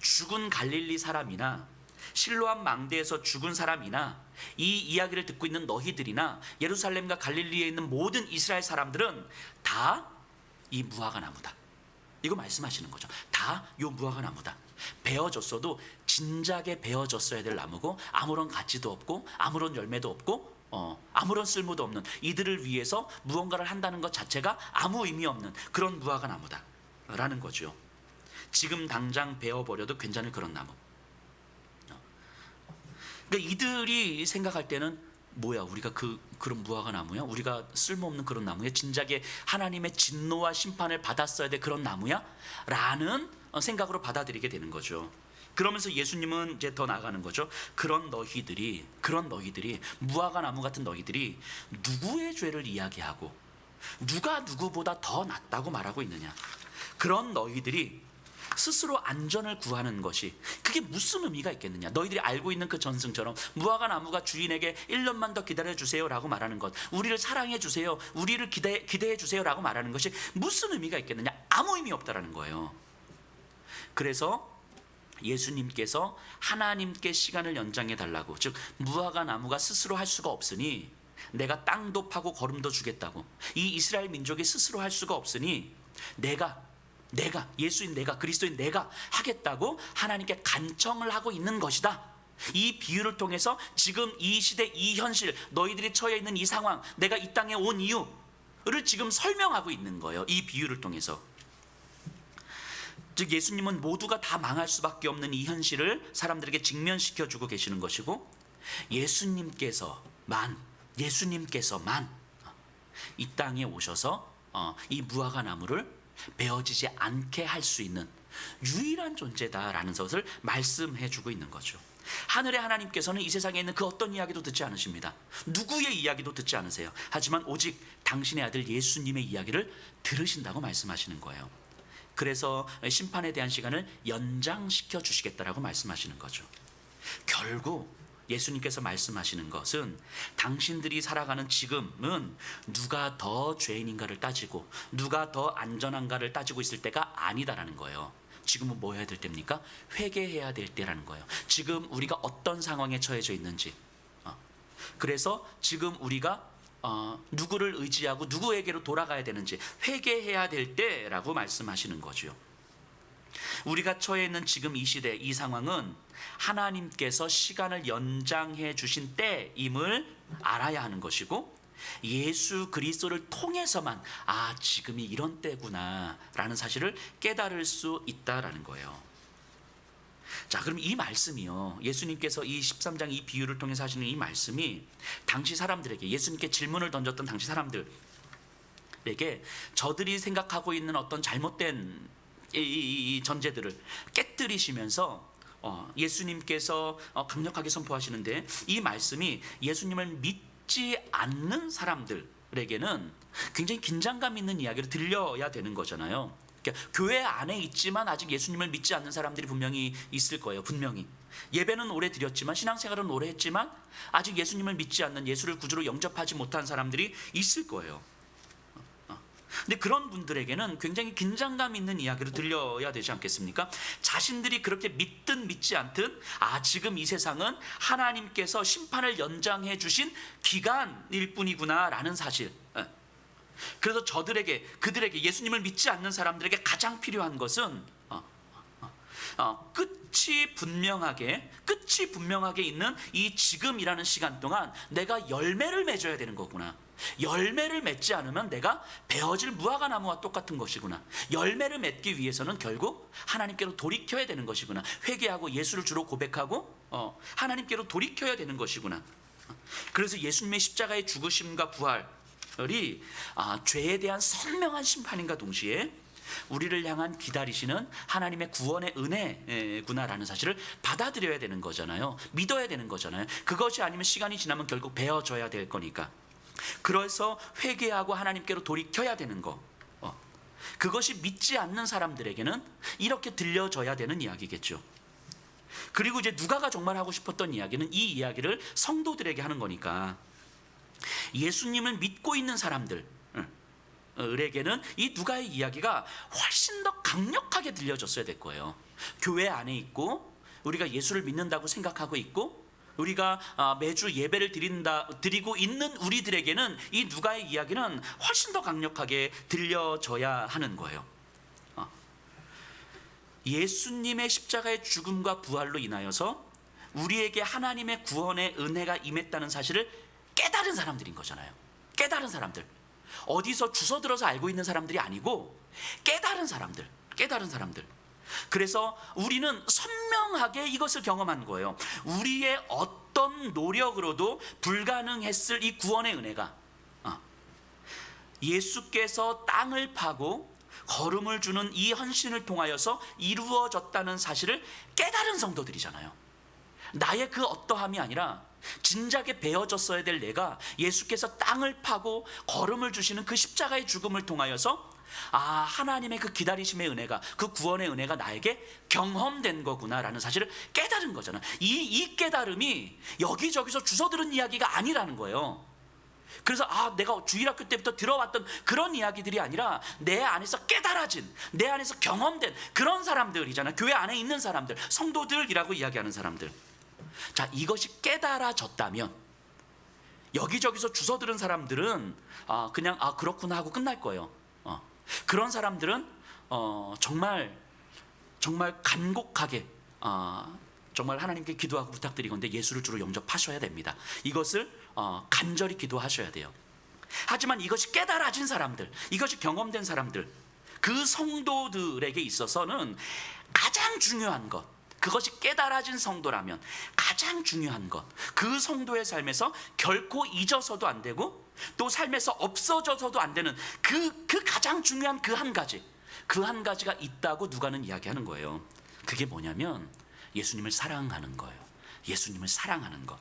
죽은 갈릴리 사람이나 실로암 망대에서 죽은 사람이나 이 이야기를 듣고 있는 너희들이나 예루살렘과 갈릴리에 있는 모든 이스라엘 사람들은 다 이 무화과 나무다. 이거 말씀하시는 거죠. 다 요 무화과 나무다. 베어졌어도 진작에 베어졌어야 될 나무고 아무런 가치도 없고 아무런 열매도 없고 아무런 쓸모도 없는, 이들을 위해서 무언가를 한다는 것 자체가 아무 의미 없는 그런 무화과 나무다 라는 거죠. 지금 당장 베어버려도 괜찮을 그런 나무. 그러니까 이들이 생각할 때는 뭐야, 우리가 그런 무화과 나무야? 우리가 쓸모없는 그런 나무야? 진작에 하나님의 진노와 심판을 받았어야 될 그런 나무야? 라는 생각으로 받아들이게 되는 거죠. 그러면서 예수님은 이제 더 나아가는 거죠. 그런 너희들이 무화과 나무 같은 너희들이 누구의 죄를 이야기하고 누가 누구보다 더 낫다고 말하고 있느냐? 그런 너희들이 스스로 안전을 구하는 것이 그게 무슨 의미가 있겠느냐? 너희들이 알고 있는 그 전승처럼 무화과 나무가 주인에게 1년만 더 기다려 주세요라고 말하는 것, 우리를 사랑해 주세요, 우리를 기대해 주세요라고 말하는 것이 무슨 의미가 있겠느냐? 아무 의미 없다라는 거예요. 그래서 예수님께서 하나님께 시간을 연장해 달라고, 즉 무화과 나무가 스스로 할 수가 없으니 내가 땅도 파고 거름도 주겠다고, 이 이스라엘 민족이 스스로 할 수가 없으니 내가 예수인 내가, 그리스도인 내가 하겠다고 하나님께 간청을 하고 있는 것이다. 이 비유를 통해서 지금 이 시대, 이 현실, 너희들이 처해 있는 이 상황, 내가 이 땅에 온 이유를 지금 설명하고 있는 거예요. 이 비유를 통해서. 즉 예수님은 모두가 다 망할 수밖에 없는 이 현실을 사람들에게 직면시켜주고 계시는 것이고, 예수님께서만 이 땅에 오셔서 이 무화과 나무를 베어지지 않게 할 수 있는 유일한 존재다라는 것을 말씀해 주고 있는 거죠. 하늘의 하나님께서는 이 세상에 있는 그 어떤 이야기도 듣지 않으십니다. 누구의 이야기도 듣지 않으세요. 하지만 오직 당신의 아들 예수님의 이야기를 들으신다고 말씀하시는 거예요. 그래서 심판에 대한 시간을 연장시켜 주시겠다라고 말씀하시는 거죠. 결국 예수님께서 말씀하시는 것은 당신들이 살아가는 지금은 누가 더 죄인인가를 따지고 누가 더 안전한가를 따지고 있을 때가 아니다라는 거예요. 지금은 뭐 해야 될 때입니까? 회개해야 될 때라는 거예요. 지금 우리가 어떤 상황에 처해져 있는지, 그래서 지금 우리가 누구를 의지하고 누구에게로 돌아가야 되는지 회개해야 될 때라고 말씀하시는 거죠. 우리가 처해 있는 지금 이 시대, 이 상황은 하나님께서 시간을 연장해 주신 때임을 알아야 하는 것이고, 예수 그리스도를 통해서만 지금이 이런 때구나 라는 사실을 깨달을 수 있다라는 거예요. 자, 그럼 이 말씀이요, 예수님께서 이 13장 이 비유를 통해서 하시는 이 말씀이 당시 사람들에게, 예수님께 질문을 던졌던 당시 사람들에게 저들이 생각하고 있는 어떤 잘못된 이 전제들을 깨뜨리시면서 예수님께서 강력하게 선포하시는데, 이 말씀이 예수님을 믿지 않는 사람들에게는 굉장히 긴장감 있는 이야기를 들려야 되는 거잖아요. 그러니까 교회 안에 있지만 아직 예수님을 믿지 않는 사람들이 분명히 있을 거예요. 분명히 예배는 오래 드렸지만, 신앙생활은 오래 했지만 아직 예수님을 믿지 않는, 예수를 구주로 영접하지 못한 사람들이 있을 거예요. 근데 그런 분들에게는 굉장히 긴장감 있는 이야기를 들려야 되지 않겠습니까? 자신들이 그렇게 믿든 믿지 않든 지금 이 세상은 하나님께서 심판을 연장해 주신 기간일 뿐이구나 라는 사실. 그래서 그들에게 예수님을 믿지 않는 사람들에게 가장 필요한 것은 끝이 분명하게 있는 이 지금이라는 시간 동안 내가 열매를 맺어야 되는 거구나. 열매를 맺지 않으면 내가 베어질 무화과 나무와 똑같은 것이구나. 열매를 맺기 위해서는 결국 하나님께로 돌이켜야 되는 것이구나. 회개하고 예수를 주로 고백하고 하나님께로 돌이켜야 되는 것이구나. 그래서 예수님의 십자가의 죽으심과 부활이 죄에 대한 선명한 심판인가 동시에 우리를 향한 기다리시는 하나님의 구원의 은혜구나라는 사실을 받아들여야 되는 거잖아요. 믿어야 되는 거잖아요. 그것이 아니면 시간이 지나면 결국 베어져야 될 거니까. 그래서 회개하고 하나님께로 돌이켜야 되는 거, 그것이 믿지 않는 사람들에게는 이렇게 들려져야 되는 이야기겠죠. 그리고 이제 누가가 정말 하고 싶었던 이야기는 이 이야기를 성도들에게 하는 거니까, 예수님을 믿고 있는 사람들에게는 이 누가의 이야기가 훨씬 더 강력하게 들려졌어야 될 거예요. 교회 안에 있고 우리가 예수를 믿는다고 생각하고 있고 우리가 매주 예배를 드리고 있는 우리들에게는 이 누가의 이야기는 훨씬 더 강력하게 들려져야 하는 거예요. 예수님의 십자가의 죽음과 부활로 인하여서 우리에게 하나님의 구원의 은혜가 임했다는 사실을 깨달은 사람들인 거잖아요. 깨달은 사람들, 어디서 주워들어서 알고 있는 사람들이 아니고 깨달은 사람들. 그래서 우리는 선명하게 이것을 경험한 거예요. 우리의 어떤 노력으로도 불가능했을 이 구원의 은혜가 예수께서 땅을 파고 걸음을 주는 이 헌신을 통하여서 이루어졌다는 사실을 깨달은 성도들이잖아요. 나의 그 어떠함이 아니라 진작에 베어졌어야 될 내가 예수께서 땅을 파고 걸음을 주시는 그 십자가의 죽음을 통하여서 하나님의 그 기다리심의 은혜가, 그 구원의 은혜가 나에게 경험된 거구나라는 사실을 깨달은 거잖아. 이 깨달음이 여기저기서 주워들은 이야기가 아니라는 거예요. 그래서 내가 주일학교 때부터 들어왔던 그런 이야기들이 아니라 내 안에서 깨달아진, 내 안에서 경험된 그런 사람들이잖아. 교회 안에 있는 사람들, 성도들이라고 이야기하는 사람들. 자, 이것이 깨달아졌다면 여기저기서 주워들은 사람들은 그냥 그렇구나 하고 끝날 거예요. 그런 사람들은 정말 간곡하게 정말 하나님께 기도하고 부탁드리건대 예수를 주로 영접하셔야 됩니다. 이것을 간절히 기도하셔야 돼요. 하지만 이것이 깨달아진 사람들, 이것이 경험된 사람들, 그 성도들에게 있어서는 가장 중요한 것, 그것이 깨달아진 성도라면 가장 중요한 것, 그 성도의 삶에서 결코 잊어서도 안 되고 또 삶에서 없어져서도 안 되는 그 가장 중요한 그 한 가지가 있다고 누가는 이야기하는 거예요. 그게 뭐냐면 예수님을 사랑하는 거예요. 예수님을 사랑하는 것.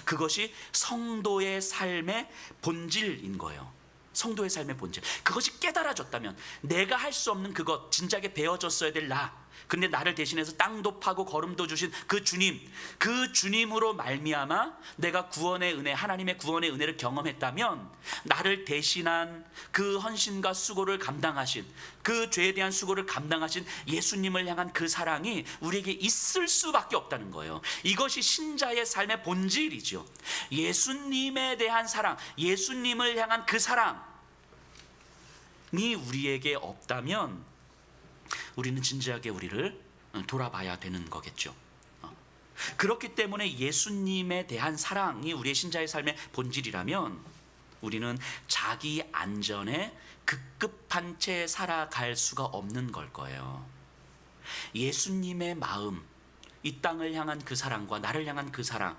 그것이 성도의 삶의 본질인 거예요. 성도의 삶의 본질. 그것이 깨달아졌다면, 내가 할 수 없는 그것, 진작에 배워졌어야 될 근데 나를 대신해서 땅도 파고 걸음도 주신 그 주님, 그 주님으로 말미암아 내가 구원의 은혜, 하나님의 구원의 은혜를 경험했다면, 나를 대신한 그 헌신과 수고를 감당하신, 그 죄에 대한 수고를 감당하신 예수님을 향한 그 사랑이 우리에게 있을 수밖에 없다는 거예요. 이것이 신자의 삶의 본질이죠. 예수님에 대한 사랑, 예수님을 향한 그 사랑이 우리에게 없다면 우리는 진지하게 우리를 돌아봐야 되는 거겠죠. 그렇기 때문에 예수님에 대한 사랑이 우리의 신자의 삶의 본질이라면 우리는 자기 안전에 급급한 채 살아갈 수가 없는 걸 거예요. 예수님의 마음, 이 땅을 향한 그 사랑과 나를 향한 그 사랑,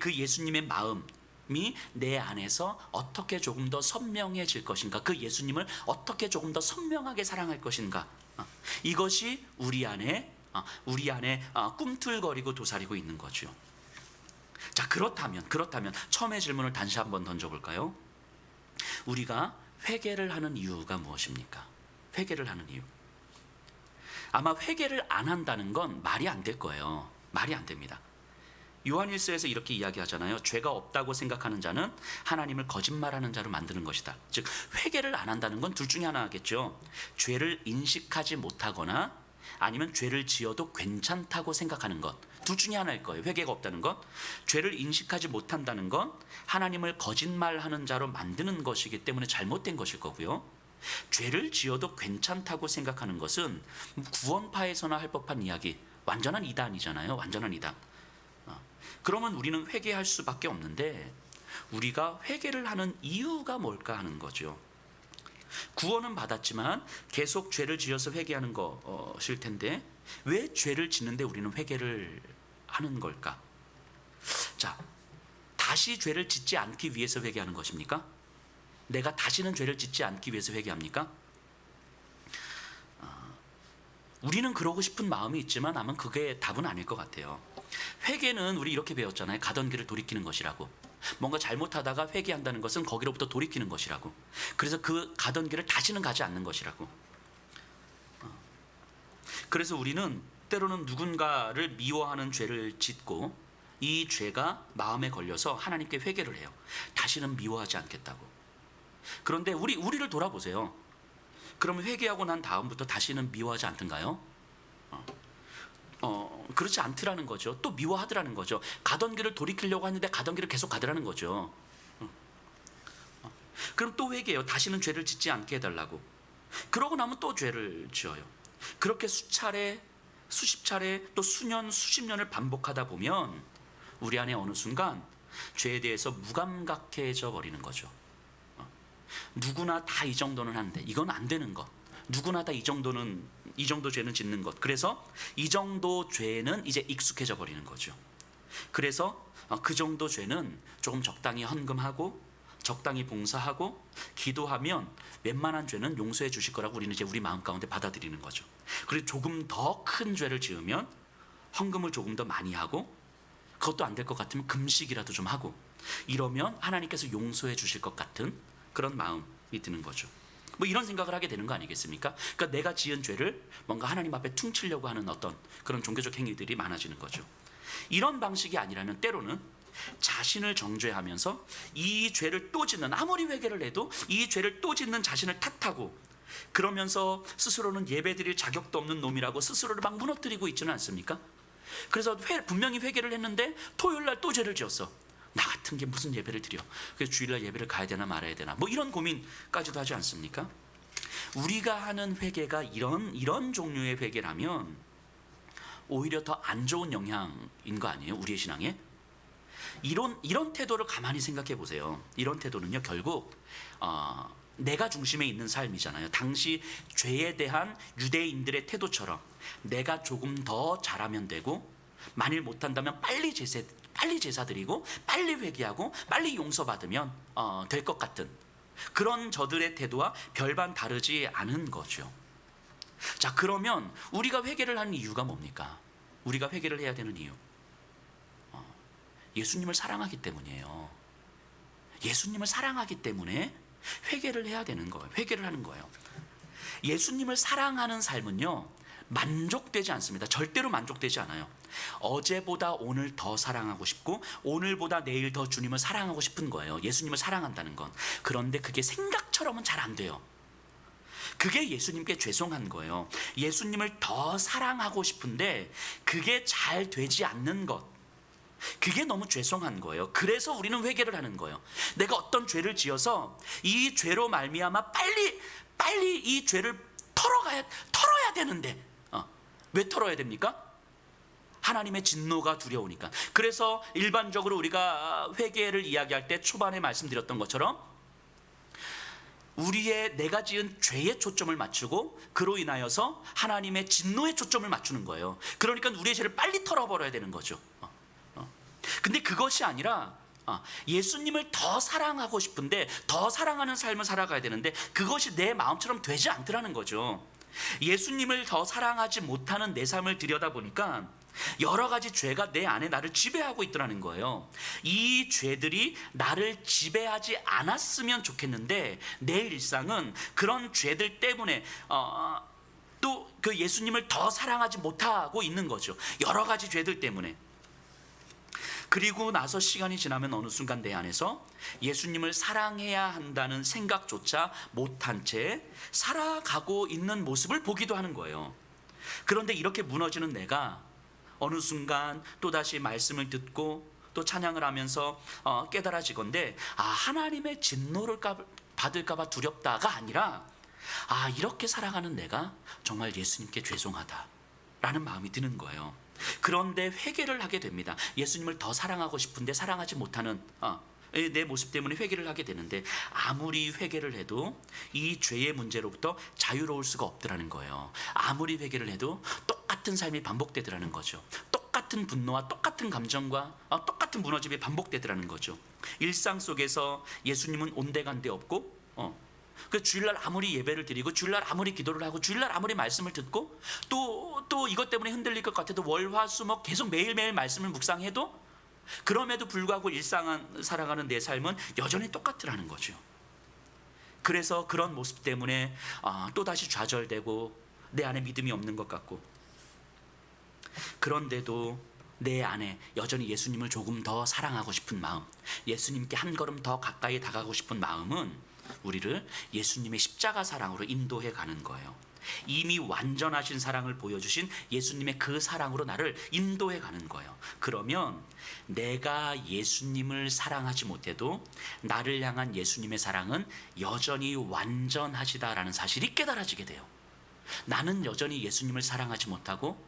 그 예수님의 마음이 내 안에서 어떻게 조금 더 선명해질 것인가, 그 예수님을 어떻게 조금 더 선명하게 사랑할 것인가, 이것이 우리 안에 꿈틀거리고 도사리고 있는 거죠. 자, 그렇다면 처음의 질문을 다시 한번 던져볼까요? 우리가 회개를 하는 이유가 무엇입니까? 회개를 하는 이유. 아마 회개를 안 한다는 건 말이 안 될 거예요. 말이 안 됩니다. 요한일서에서 이렇게 이야기하잖아요. 죄가 없다고 생각하는 자는 하나님을 거짓말하는 자로 만드는 것이다. 즉, 회개를 안 한다는 건 둘 중에 하나겠죠. 죄를 인식하지 못하거나 아니면 죄를 지어도 괜찮다고 생각하는 것. 둘 중에 하나일 거예요. 회개가 없다는 것. 죄를 인식하지 못한다는 건 하나님을 거짓말하는 자로 만드는 것이기 때문에 잘못된 것일 거고요. 죄를 지어도 괜찮다고 생각하는 것은 구원파에서나 할 법한 이야기, 완전한 이단이잖아요. 완전한 이단. 그러면 우리는 회개할 수밖에 없는데, 우리가 회개를 하는 이유가 뭘까 하는 거죠. 구원은 받았지만 계속 죄를 지어서 회개하는 것일 텐데, 왜 죄를 짓는데 우리는 회개를 하는 걸까? 자, 다시 죄를 짓지 않기 위해서 회개하는 것입니까? 내가 다시는 죄를 짓지 않기 위해서 회개합니까? 우리는 그러고 싶은 마음이 있지만 아마 그게 답은 아닐 것 같아요. 회개는 우리 이렇게 배웠잖아요. 가던 길을 돌이키는 것이라고. 뭔가 잘못하다가 회개한다는 것은 거기로부터 돌이키는 것이라고. 그래서 그 가던 길을 다시는 가지 않는 것이라고. 그래서 우리는 때로는 누군가를 미워하는 죄를 짓고 이 죄가 마음에 걸려서 하나님께 회개를 해요. 다시는 미워하지 않겠다고. 그런데 우리를 돌아보세요. 그러면 회개하고 난 다음부터 다시는 미워하지 않던가요? 그렇지 않더라는 거죠. 또 미워하더라는 거죠. 가던 길을 돌이키려고 하는데 가던 길을 계속 가더라는 거죠. 그럼 또 회개해요. 다시는 죄를 짓지 않게 해달라고. 그러고 나면 또 죄를 지어요. 그렇게 수차례, 수십 차례, 또 수년, 수십 년을 반복하다 보면 우리 안에 어느 순간 죄에 대해서 무감각해져 버리는 거죠. 누구나 다 이 정도는 하는데 이건 안 되는 것. 누구나 다 이 정도 죄는 짓는 것. 그래서 이 정도 죄는 이제 익숙해져 버리는 거죠. 그래서 그 정도 죄는 조금 적당히 헌금하고 적당히 봉사하고 기도하면 웬만한 죄는 용서해 주실 거라고 우리는 이제 우리 마음 가운데 받아들이는 거죠. 그리고 조금 더 큰 죄를 지으면 헌금을 조금 더 많이 하고, 그것도 안 될 것 같으면 금식이라도 좀 하고, 이러면 하나님께서 용서해 주실 것 같은 그런 마음이 드는 거죠. 뭐 이런 생각을 하게 되는 거 아니겠습니까? 그러니까 내가 지은 죄를 뭔가 하나님 앞에 퉁치려고 하는 어떤 그런 종교적 행위들이 많아지는 거죠. 이런 방식이 아니라면 때로는 자신을 정죄하면서 이 죄를 또 짓는, 아무리 회개를 해도 이 죄를 또 짓는 자신을 탓하고, 그러면서 스스로는 예배드릴 자격도 없는 놈이라고 스스로를 막 무너뜨리고 있지는 않습니까? 그래서 분명히 회개를 했는데 토요일날 또 죄를 지었어. 나 같은 게 무슨 예배를 드려. 그래서 주일날 예배를 가야 되나 말아야 되나, 뭐 이런 고민까지도 하지 않습니까? 우리가 하는 회개가 이런 종류의 회개라면 오히려 더 안 좋은 영향인 거 아니에요? 우리의 신앙에? 이런 태도를 가만히 생각해 보세요. 이런 태도는요, 결국 내가 중심에 있는 삶이잖아요. 당시 죄에 대한 유대인들의 태도처럼 내가 조금 더 잘하면 되고, 만일 못한다면 빨리 제사 드리고 빨리 회개하고 빨리 용서받으면 될 것 같은 그런 저들의 태도와 별반 다르지 않은 거죠. 자, 그러면 우리가 회개를 하는 이유가 뭡니까? 우리가 회개를 해야 되는 이유. 예수님을 사랑하기 때문이에요. 예수님을 사랑하기 때문에 회개를 해야 되는 거예요. 회개를 하는 거예요. 예수님을 사랑하는 삶은요, 만족되지 않습니다. 절대로 만족되지 않아요. 어제보다 오늘 더 사랑하고 싶고 오늘보다 내일 더 주님을 사랑하고 싶은 거예요. 예수님을 사랑한다는 건. 그런데 그게 생각처럼은 잘 안 돼요. 그게 예수님께 죄송한 거예요. 예수님을 더 사랑하고 싶은데 그게 잘 되지 않는 것, 그게 너무 죄송한 거예요. 그래서 우리는 회개를 하는 거예요. 내가 어떤 죄를 지어서 이 죄로 말미암아 빨리 이 죄를 털어야 되는데 왜 털어야 됩니까? 하나님의 진노가 두려우니까. 그래서 일반적으로 우리가 회개를 이야기할 때 초반에 말씀드렸던 것처럼 우리의 내가 지은 죄에 초점을 맞추고 그로 인하여서 하나님의 진노에 초점을 맞추는 거예요. 그러니까 우리의 죄를 빨리 털어버려야 되는 거죠. 근데 그것이 아니라 예수님을 더 사랑하고 싶은데 더 사랑하는 삶을 살아가야 되는데 그것이 내 마음처럼 되지 않더라는 거죠. 예수님을 더 사랑하지 못하는 내 삶을 들여다보니까 여러 가지 죄가 내 안에 나를 지배하고 있더라는 거예요. 이 죄들이 나를 지배하지 않았으면 좋겠는데 내 일상은 그런 죄들 때문에 또 그 예수님을 더 사랑하지 못하고 있는 거죠. 여러 가지 죄들 때문에. 그리고 나서 시간이 지나면 어느 순간 내 안에서 예수님을 사랑해야 한다는 생각조차 못한 채 살아가고 있는 모습을 보기도 하는 거예요. 그런데 이렇게 무너지는 내가 어느 순간 또다시 말씀을 듣고 또 찬양을 하면서 깨달아지건대 하나님의 진노를 받을까 봐 두렵다가 아니라 이렇게 살아가는 내가 정말 예수님께 죄송하다라는 마음이 드는 거예요. 그런데 회개를 하게 됩니다. 예수님을 더 사랑하고 싶은데 사랑하지 못하는 내 모습 때문에 회개를 하게 되는데 아무리 회개를 해도 이 죄의 문제로부터 자유로울 수가 없더라는 거예요. 아무리 회개를 해도 똑같은 삶이 반복되더라는 거죠. 똑같은 분노와 똑같은 감정과 똑같은 무너짐이 반복되더라는 거죠. 일상 속에서 예수님은 온데간데 없고 그 주일날 아무리 예배를 드리고 주일날 아무리 기도를 하고 주일날 아무리 말씀을 듣고 또 이것 때문에 흔들릴 것 같아도 월화수목 계속 매일매일 말씀을 묵상해도 그럼에도 불구하고 일상 살아가는 내 삶은 여전히 똑같더라는 거죠. 그래서 그런 모습 때문에 또다시 좌절되고 내 안에 믿음이 없는 것 같고, 그런데도 내 안에 여전히 예수님을 조금 더 사랑하고 싶은 마음, 예수님께 한 걸음 더 가까이 다가가고 싶은 마음은 우리를 예수님의 십자가 사랑으로 인도해 가는 거예요. 이미 완전하신 사랑을 보여주신 예수님의 그 사랑으로 나를 인도해 가는 거예요. 그러면 내가 예수님을 사랑하지 못해도 나를 향한 예수님의 사랑은 여전히 완전하시다라는 사실이 깨달아지게 돼요. 나는 여전히 예수님을 사랑하지 못하고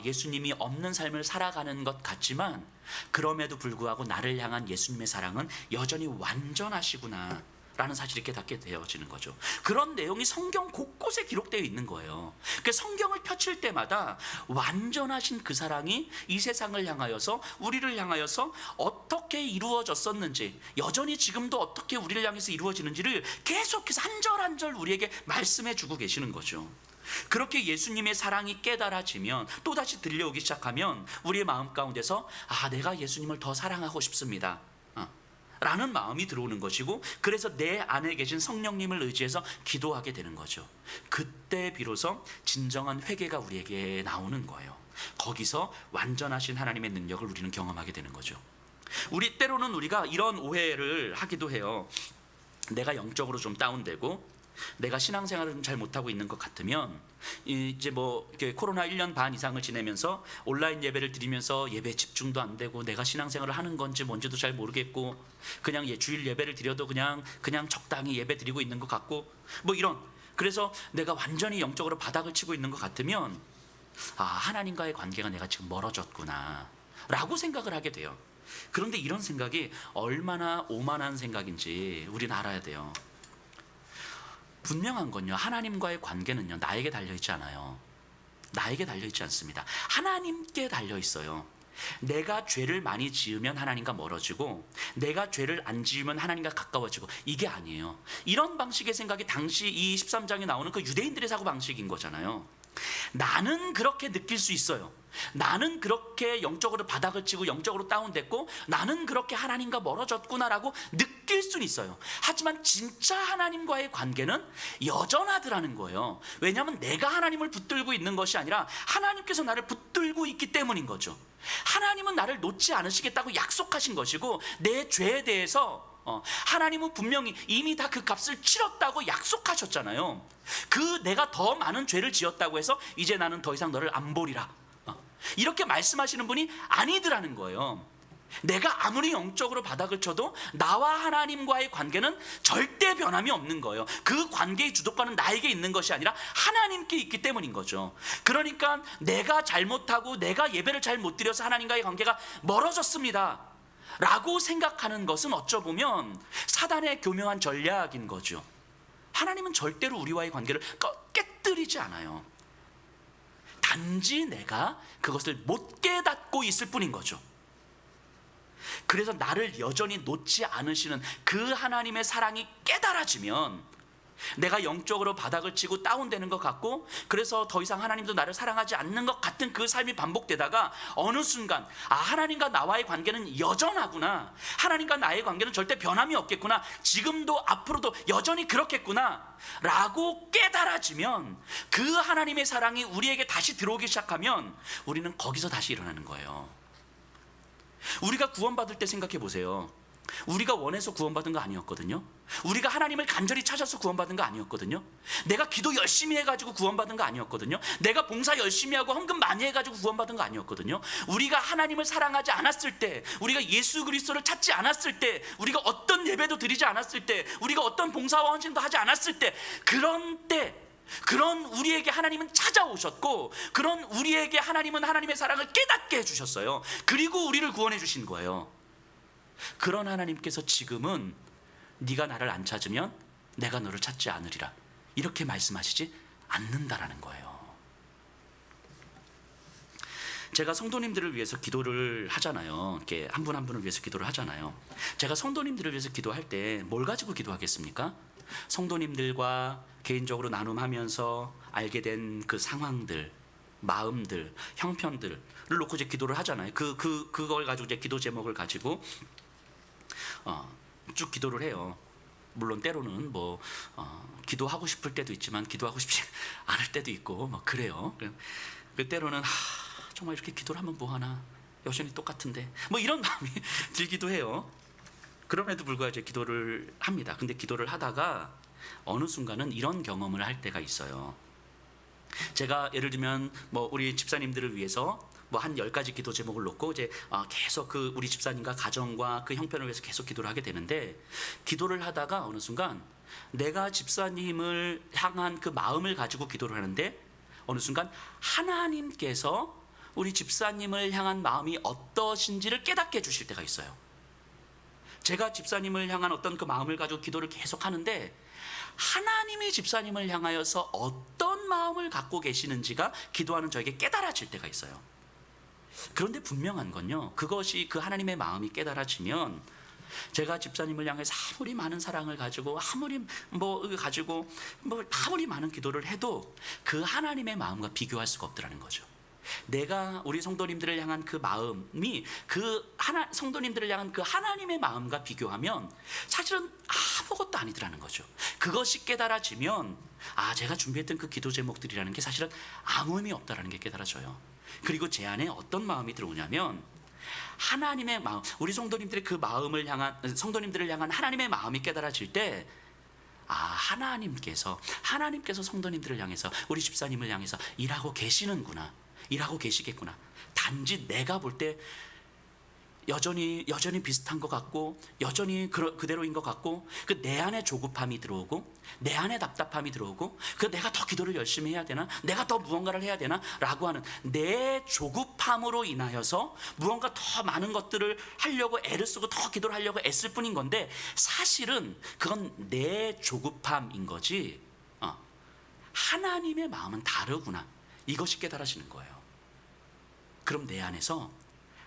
예수님이 없는 삶을 살아가는 것 같지만 그럼에도 불구하고 나를 향한 예수님의 사랑은 여전히 완전하시구나 라는 사실이 깨닫게 되어지는 거죠. 그런 내용이 성경 곳곳에 기록되어 있는 거예요. 그 성경을 펼칠 때마다 완전하신 그 사랑이 이 세상을 향하여서 우리를 향하여서 어떻게 이루어졌었는지, 여전히 지금도 어떻게 우리를 향해서 이루어지는지를 계속해서 한 절 한 절 우리에게 말씀해 주고 계시는 거죠. 그렇게 예수님의 사랑이 깨달아지면 또다시 들려오기 시작하면 우리의 마음 가운데서 내가 예수님을 더 사랑하고 싶습니다 라는 마음이 들어오는 것이고, 그래서 내 안에 계신 성령님을 의지해서 기도하게 되는 거죠. 그때 비로소 진정한 회개가 우리에게 나오는 거예요. 거기서 완전하신 하나님의 능력을 우리는 경험하게 되는 거죠. 때로는 우리가 이런 오해를 하기도 해요. 내가 영적으로 좀 다운되고 내가 신앙생활을 좀 잘 못하고 있는 것 같으면 이제 코로나 1년 반 이상을 지내면서 온라인 예배를 드리면서 예배 집중도 안 되고 내가 신앙생활을 하는 건지 뭔지도 잘 모르겠고 그냥 주일 예배를 드려도 그냥 적당히 예배 드리고 있는 것 같고 이런, 그래서 내가 완전히 영적으로 바닥을 치고 있는 것 같으면 하나님과의 관계가 내가 지금 멀어졌구나 라고 생각을 하게 돼요. 그런데 이런 생각이 얼마나 오만한 생각인지 우리는 알아야 돼요. 분명한 건요, 하나님과의 관계는요 나에게 달려있지 않아요. 나에게 달려있지 않습니다. 하나님께 달려있어요. 내가 죄를 많이 지으면 하나님과 멀어지고 내가 죄를 안 지으면 하나님과 가까워지고, 이게 아니에요. 이런 방식의 생각이 당시 이 13장에 나오는 그 유대인들의 사고방식인 거잖아요. 나는 그렇게 느낄 수 있어요. 나는 그렇게 영적으로 바닥을 치고 영적으로 다운됐고 나는 그렇게 하나님과 멀어졌구나라고 느낄 수는 있어요. 하지만 진짜 하나님과의 관계는 여전하더라는 거예요. 왜냐하면 내가 하나님을 붙들고 있는 것이 아니라 하나님께서 나를 붙들고 있기 때문인 거죠. 하나님은 나를 놓지 않으시겠다고 약속하신 것이고 내 죄에 대해서 하나님은 분명히 이미 다 그 값을 치렀다고 약속하셨잖아요. 그 내가 더 많은 죄를 지었다고 해서 이제 나는 더 이상 너를 안 보리라, 이렇게 말씀하시는 분이 아니더라는 거예요. 내가 아무리 영적으로 바닥을 쳐도 나와 하나님과의 관계는 절대 변함이 없는 거예요. 그 관계의 주도권은 나에게 있는 것이 아니라 하나님께 있기 때문인 거죠. 그러니까 내가 잘못하고 내가 예배를 잘 못 드려서 하나님과의 관계가 멀어졌습니다 라고 생각하는 것은 어쩌보면 사단의 교묘한 전략인 거죠. 하나님은 절대로 우리와의 관계를 깨뜨리지 않아요. 단지 내가 그것을 못 깨닫고 있을 뿐인 거죠. 그래서 나를 여전히 놓지 않으시는 그 하나님의 사랑이 깨달아지면 내가 영적으로 바닥을 치고 다운되는 것 같고 그래서 더 이상 하나님도 나를 사랑하지 않는 것 같은 그 삶이 반복되다가 어느 순간 하나님과 나와의 관계는 여전하구나, 하나님과 나의 관계는 절대 변함이 없겠구나, 지금도 앞으로도 여전히 그렇겠구나 라고 깨달아지면 그 하나님의 사랑이 우리에게 다시 들어오기 시작하면 우리는 거기서 다시 일어나는 거예요. 우리가 구원받을 때 생각해 보세요. 우리가 원해서 구원받은 거 아니었거든요. 우리가 하나님을 간절히 찾아서 구원받은 거 아니었거든요. 내가 기도 열심히 해가지고 구원받은 거 아니었거든요. 내가 봉사 열심히 하고 헌금 많이 해가지고 구원받은 거 아니었거든요. 우리가 하나님을 사랑하지 않았을 때, 우리가 예수 그리스도를 찾지 않았을 때, 우리가 어떤 예배도 드리지 않았을 때, 우리가 어떤 봉사와 헌신도 하지 않았을 때, 그런 우리에게 하나님은 찾아오셨고 그런 우리에게 하나님은 하나님의 사랑을 깨닫게 해주셨어요. 그리고 우리를 구원해 주신 거예요. 그런 하나님께서 지금은 네가 나를 안 찾으면 내가 너를 찾지 않으리라 이렇게 말씀하시지 않는다라는 거예요. 제가 성도님들을 위해서 기도를 하잖아요. 이렇게 한 분 한 분을 위해서 기도를 하잖아요. 제가 성도님들을 위해서 기도할 때 뭘 가지고 기도하겠습니까? 성도님들과 개인적으로 나눔하면서 알게 된 그 상황들, 마음들, 형편들을 놓고 이제 기도를 하잖아요. 그걸 가지고 이제 기도 제목을 가지고 쭉 기도를 해요. 물론 때로는 기도하고 싶을 때도 있지만 기도하고 싶지 않을 때도 있고 그래요. 그 때로는 정말 이렇게 기도를 하면 뭐하나, 여전히 똑같은데 이런 마음이 들기도 해요. 그럼에도 불구하고 이제 기도를 합니다. 근데 기도를 하다가 어느 순간은 이런 경험을 할 때가 있어요. 제가 예를 들면 우리 집사님들을 위해서 한 10가지 기도 제목을 놓고 이제 계속 그 우리 집사님과 가정과 그 형편을 위해서 계속 기도를 하게 되는데, 기도를 하다가 어느 순간 내가 집사님을 향한 그 마음을 가지고 기도를 하는데 어느 순간 하나님께서 우리 집사님을 향한 마음이 어떠신지를 깨닫게 해주실 때가 있어요. 제가 집사님을 향한 어떤 그 마음을 가지고 기도를 계속 하는데 하나님이 집사님을 향하여서 어떤 마음을 갖고 계시는지가 기도하는 저에게 깨달아질 때가 있어요. 그런데 분명한 건요, 그것이 그 하나님의 마음이 깨달아지면 제가 집사님을 향해서 아무리 많은 사랑을 가지고 아무리 아무리 많은 기도를 해도 그 하나님의 마음과 비교할 수가 없더라는 거죠. 내가 우리 성도님들을 향한 그 마음이 성도님들을 향한 그 하나님의 마음과 비교하면 사실은 아무것도 아니더라는 거죠. 그것이 깨달아지면 제가 준비했던 그 기도 제목들이라는 게 사실은 아무 의미 없다라는 게 깨달아져요. 그리고 제 안에 어떤 마음이 들어오냐면 하나님의 마음, 우리 성도님들의 그 성도님들을 향한 하나님의 마음이 깨달아질 때 하나님께서 성도님들을 향해서, 우리 집사님을 향해서 일하고 계시는구나, 일하고 계시겠구나. 단지 내가 볼 때 여전히 비슷한 것 같고 여전히 그대로인 것 같고 내 안에 조급함이 들어오고 내 안에 답답함이 들어오고 내가 더 기도를 열심히 해야 되나, 내가 더 무언가를 해야 되나 라고 하는 내 조급함으로 인하여서 무언가 더 많은 것들을 하려고 애를 쓰고 더 기도를 하려고 애쓸 뿐인 건데, 사실은 그건 내 조급함인 거지 하나님의 마음은 다르구나, 이것이 깨달아지는 거예요. 그럼 내 안에서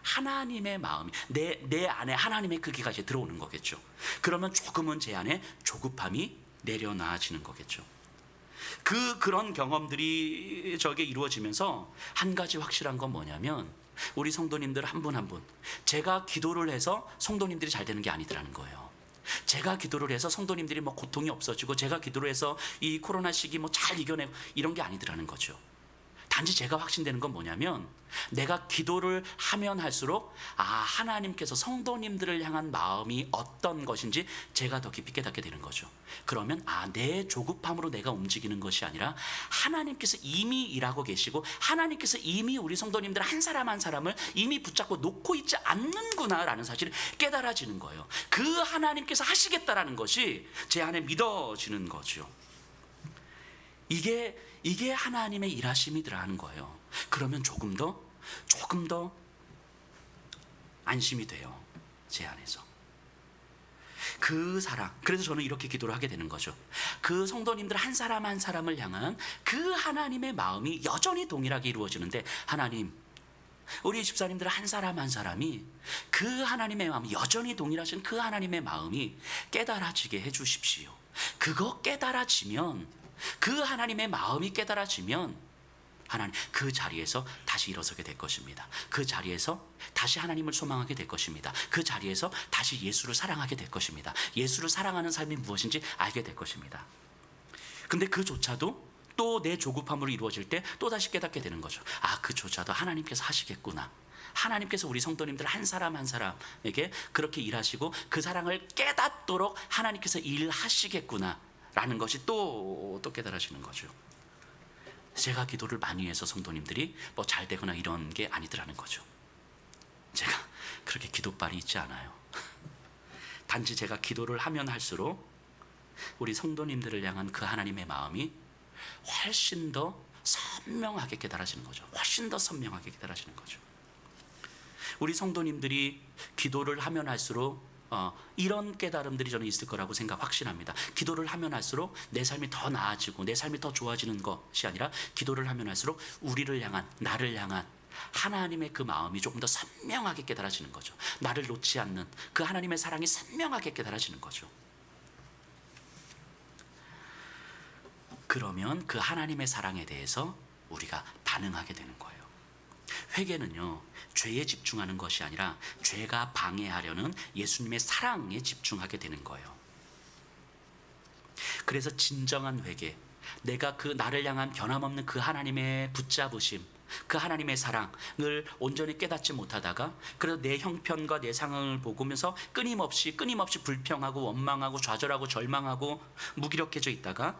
하나님의 마음이, 내 안에 하나님의 크기가 이제 들어오는 거겠죠. 그러면 조금은 제 안에 조급함이 내려놔지는 거겠죠. 그런 경험들이 저에게 이루어지면서 한 가지 확실한 건 뭐냐면 우리 성도님들 한 분 한 분 제가 기도를 해서 성도님들이 잘 되는 게 아니더라는 거예요. 제가 기도를 해서 성도님들이 뭐 고통이 없어지고 제가 기도를 해서 이 코로나 시기 뭐 잘 이겨내고 이런 게 아니더라는 거죠. 단지 제가 확신되는 건 뭐냐면 내가 기도를 하면 할수록 하나님께서 성도님들을 향한 마음이 어떤 것인지 제가 더 깊이 깨닫게 되는 거죠. 그러면 내 조급함으로 내가 움직이는 것이 아니라 하나님께서 이미 일하고 계시고 하나님께서 이미 우리 성도님들 한 사람 한 사람을 이미 붙잡고 놓고 있지 않는구나라는 사실을 깨달아지는 거예요. 그 하나님께서 하시겠다라는 것이 제 안에 믿어지는 거죠. 이게 하나님의 일하심이더라는 거예요. 그러면 조금 더 안심이 돼요. 제 안에서. 그 사랑. 그래서 저는 이렇게 기도를 하게 되는 거죠. 그 성도님들 한 사람 한 사람을 향한 그 하나님의 마음이 여전히 동일하게 이루어지는데 하나님, 우리 집사님들 한 사람 한 사람이 그 하나님의 마음, 여전히 동일하신 그 하나님의 마음이 깨달아지게 해주십시오. 그거 깨달아지면, 그 하나님의 마음이 깨달아지면 하나님 그 자리에서 다시 일어서게 될 것입니다. 그 자리에서 다시 하나님을 소망하게 될 것입니다. 그 자리에서 다시 예수를 사랑하게 될 것입니다. 예수를 사랑하는 삶이 무엇인지 알게 될 것입니다. 근데 그조차도 또 내 조급함으로 이루어질 때 또다시 깨닫게 되는 거죠. 그조차도 하나님께서 하시겠구나. 하나님께서 우리 성도님들 한 사람 한 사람에게 그렇게 일하시고 그 사랑을 깨닫도록 하나님께서 일하시겠구나 라는 것이 또 깨달아지는 거죠. 제가 기도를 많이 해서 성도님들이 뭐 잘 되거나 이런 게 아니더라는 거죠. 제가 그렇게 기도빨이 있지 않아요. 단지 제가 기도를 하면 할수록 우리 성도님들을 향한 그 하나님의 마음이 훨씬 더 선명하게 깨달아지는 거죠. 훨씬 더 선명하게 깨달아지는 거죠. 우리 성도님들이 기도를 하면 할수록 이런 깨달음들이 저는 있을 거라고 확신합니다. 기도를 하면 할수록 내 삶이 더 나아지고 내 삶이 더 좋아지는 것이 아니라 기도를 하면 할수록 우리를 향한, 나를 향한 하나님의 그 마음이 조금 더 선명하게 깨달아지는 거죠. 나를 놓지 않는 그 하나님의 사랑이 선명하게 깨달아지는 거죠. 그러면 그 하나님의 사랑에 대해서 우리가 반응하게 되는 거예요. 회개는요, 죄에 집중하는 것이 아니라 죄가 방해하려는 예수님의 사랑에 집중하게 되는 거예요. 그래서 진정한 회개, 내가 그 나를 향한 변함없는 그 하나님의 붙잡으심, 그 하나님의 사랑을 온전히 깨닫지 못하다가 그래서 내 형편과 내 상황을 보면서 끊임없이 불평하고 원망하고 좌절하고 절망하고 무기력해져 있다가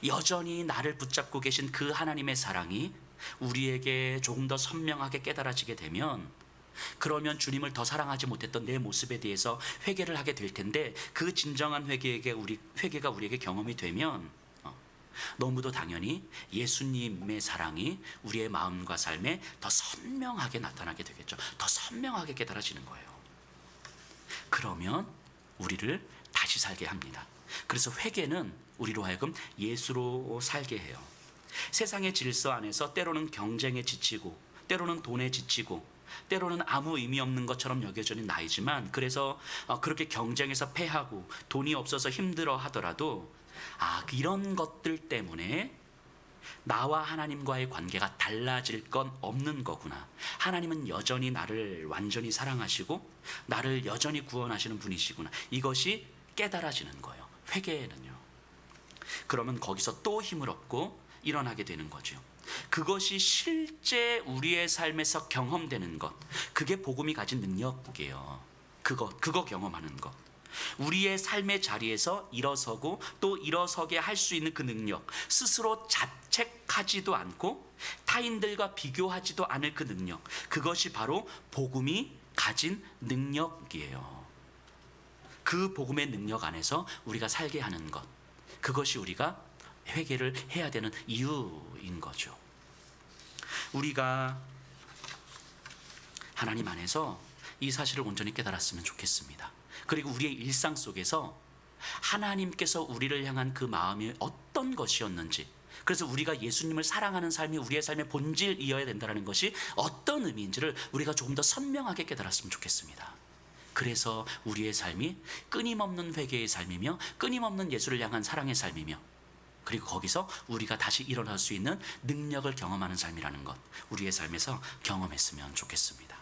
여전히 나를 붙잡고 계신 그 하나님의 사랑이 우리에게 조금 더 선명하게 깨달아지게 되면, 그러면 주님을 더 사랑하지 못했던 내 모습에 대해서 회개를 하게 될 텐데, 그 진정한 회개가 우리에게 경험이 되면 너무도 당연히 예수님의 사랑이 우리의 마음과 삶에 더 선명하게 나타나게 되겠죠. 더 선명하게 깨달아지는 거예요. 그러면 우리를 다시 살게 합니다. 그래서 회개는 우리로 하여금 예수로 살게 해요. 세상의 질서 안에서 때로는 경쟁에 지치고, 때로는 돈에 지치고, 때로는 아무 의미 없는 것처럼 여겨지는 나이지만, 그래서 그렇게 경쟁에서 패하고 돈이 없어서 힘들어 하더라도 이런 것들 때문에 나와 하나님과의 관계가 달라질 건 없는 거구나. 하나님은 여전히 나를 완전히 사랑하시고 나를 여전히 구원하시는 분이시구나. 이것이 깨달아지는 거예요. 회개는요. 그러면 거기서 또 힘을 얻고 일어나게 되는 거죠. 그것이 실제 우리의 삶에서 경험되는 것, 그게 복음이 가진 능력이에요. 그거 경험하는 것, 우리의 삶의 자리에서 일어서고 또 일어서게 할 수 있는 그 능력, 스스로 자책하지도 않고 타인들과 비교하지도 않을 그 능력, 그것이 바로 복음이 가진 능력이에요. 그 복음의 능력 안에서 우리가 살게 하는 것, 그것이 우리가 회개를 해야 되는 이유인 거죠. 우리가 하나님 안에서 이 사실을 온전히 깨달았으면 좋겠습니다. 그리고 우리의 일상 속에서 하나님께서 우리를 향한 그 마음이 어떤 것이었는지, 그래서 우리가 예수님을 사랑하는 삶이 우리의 삶의 본질이어야 된다는 것이 어떤 의미인지를 우리가 조금 더 선명하게 깨달았으면 좋겠습니다. 그래서 우리의 삶이 끊임없는 회개의 삶이며 끊임없는 예수를 향한 사랑의 삶이며 그리고 거기서 우리가 다시 일어날 수 있는 능력을 경험하는 삶이라는 것, 우리의 삶에서 경험했으면 좋겠습니다.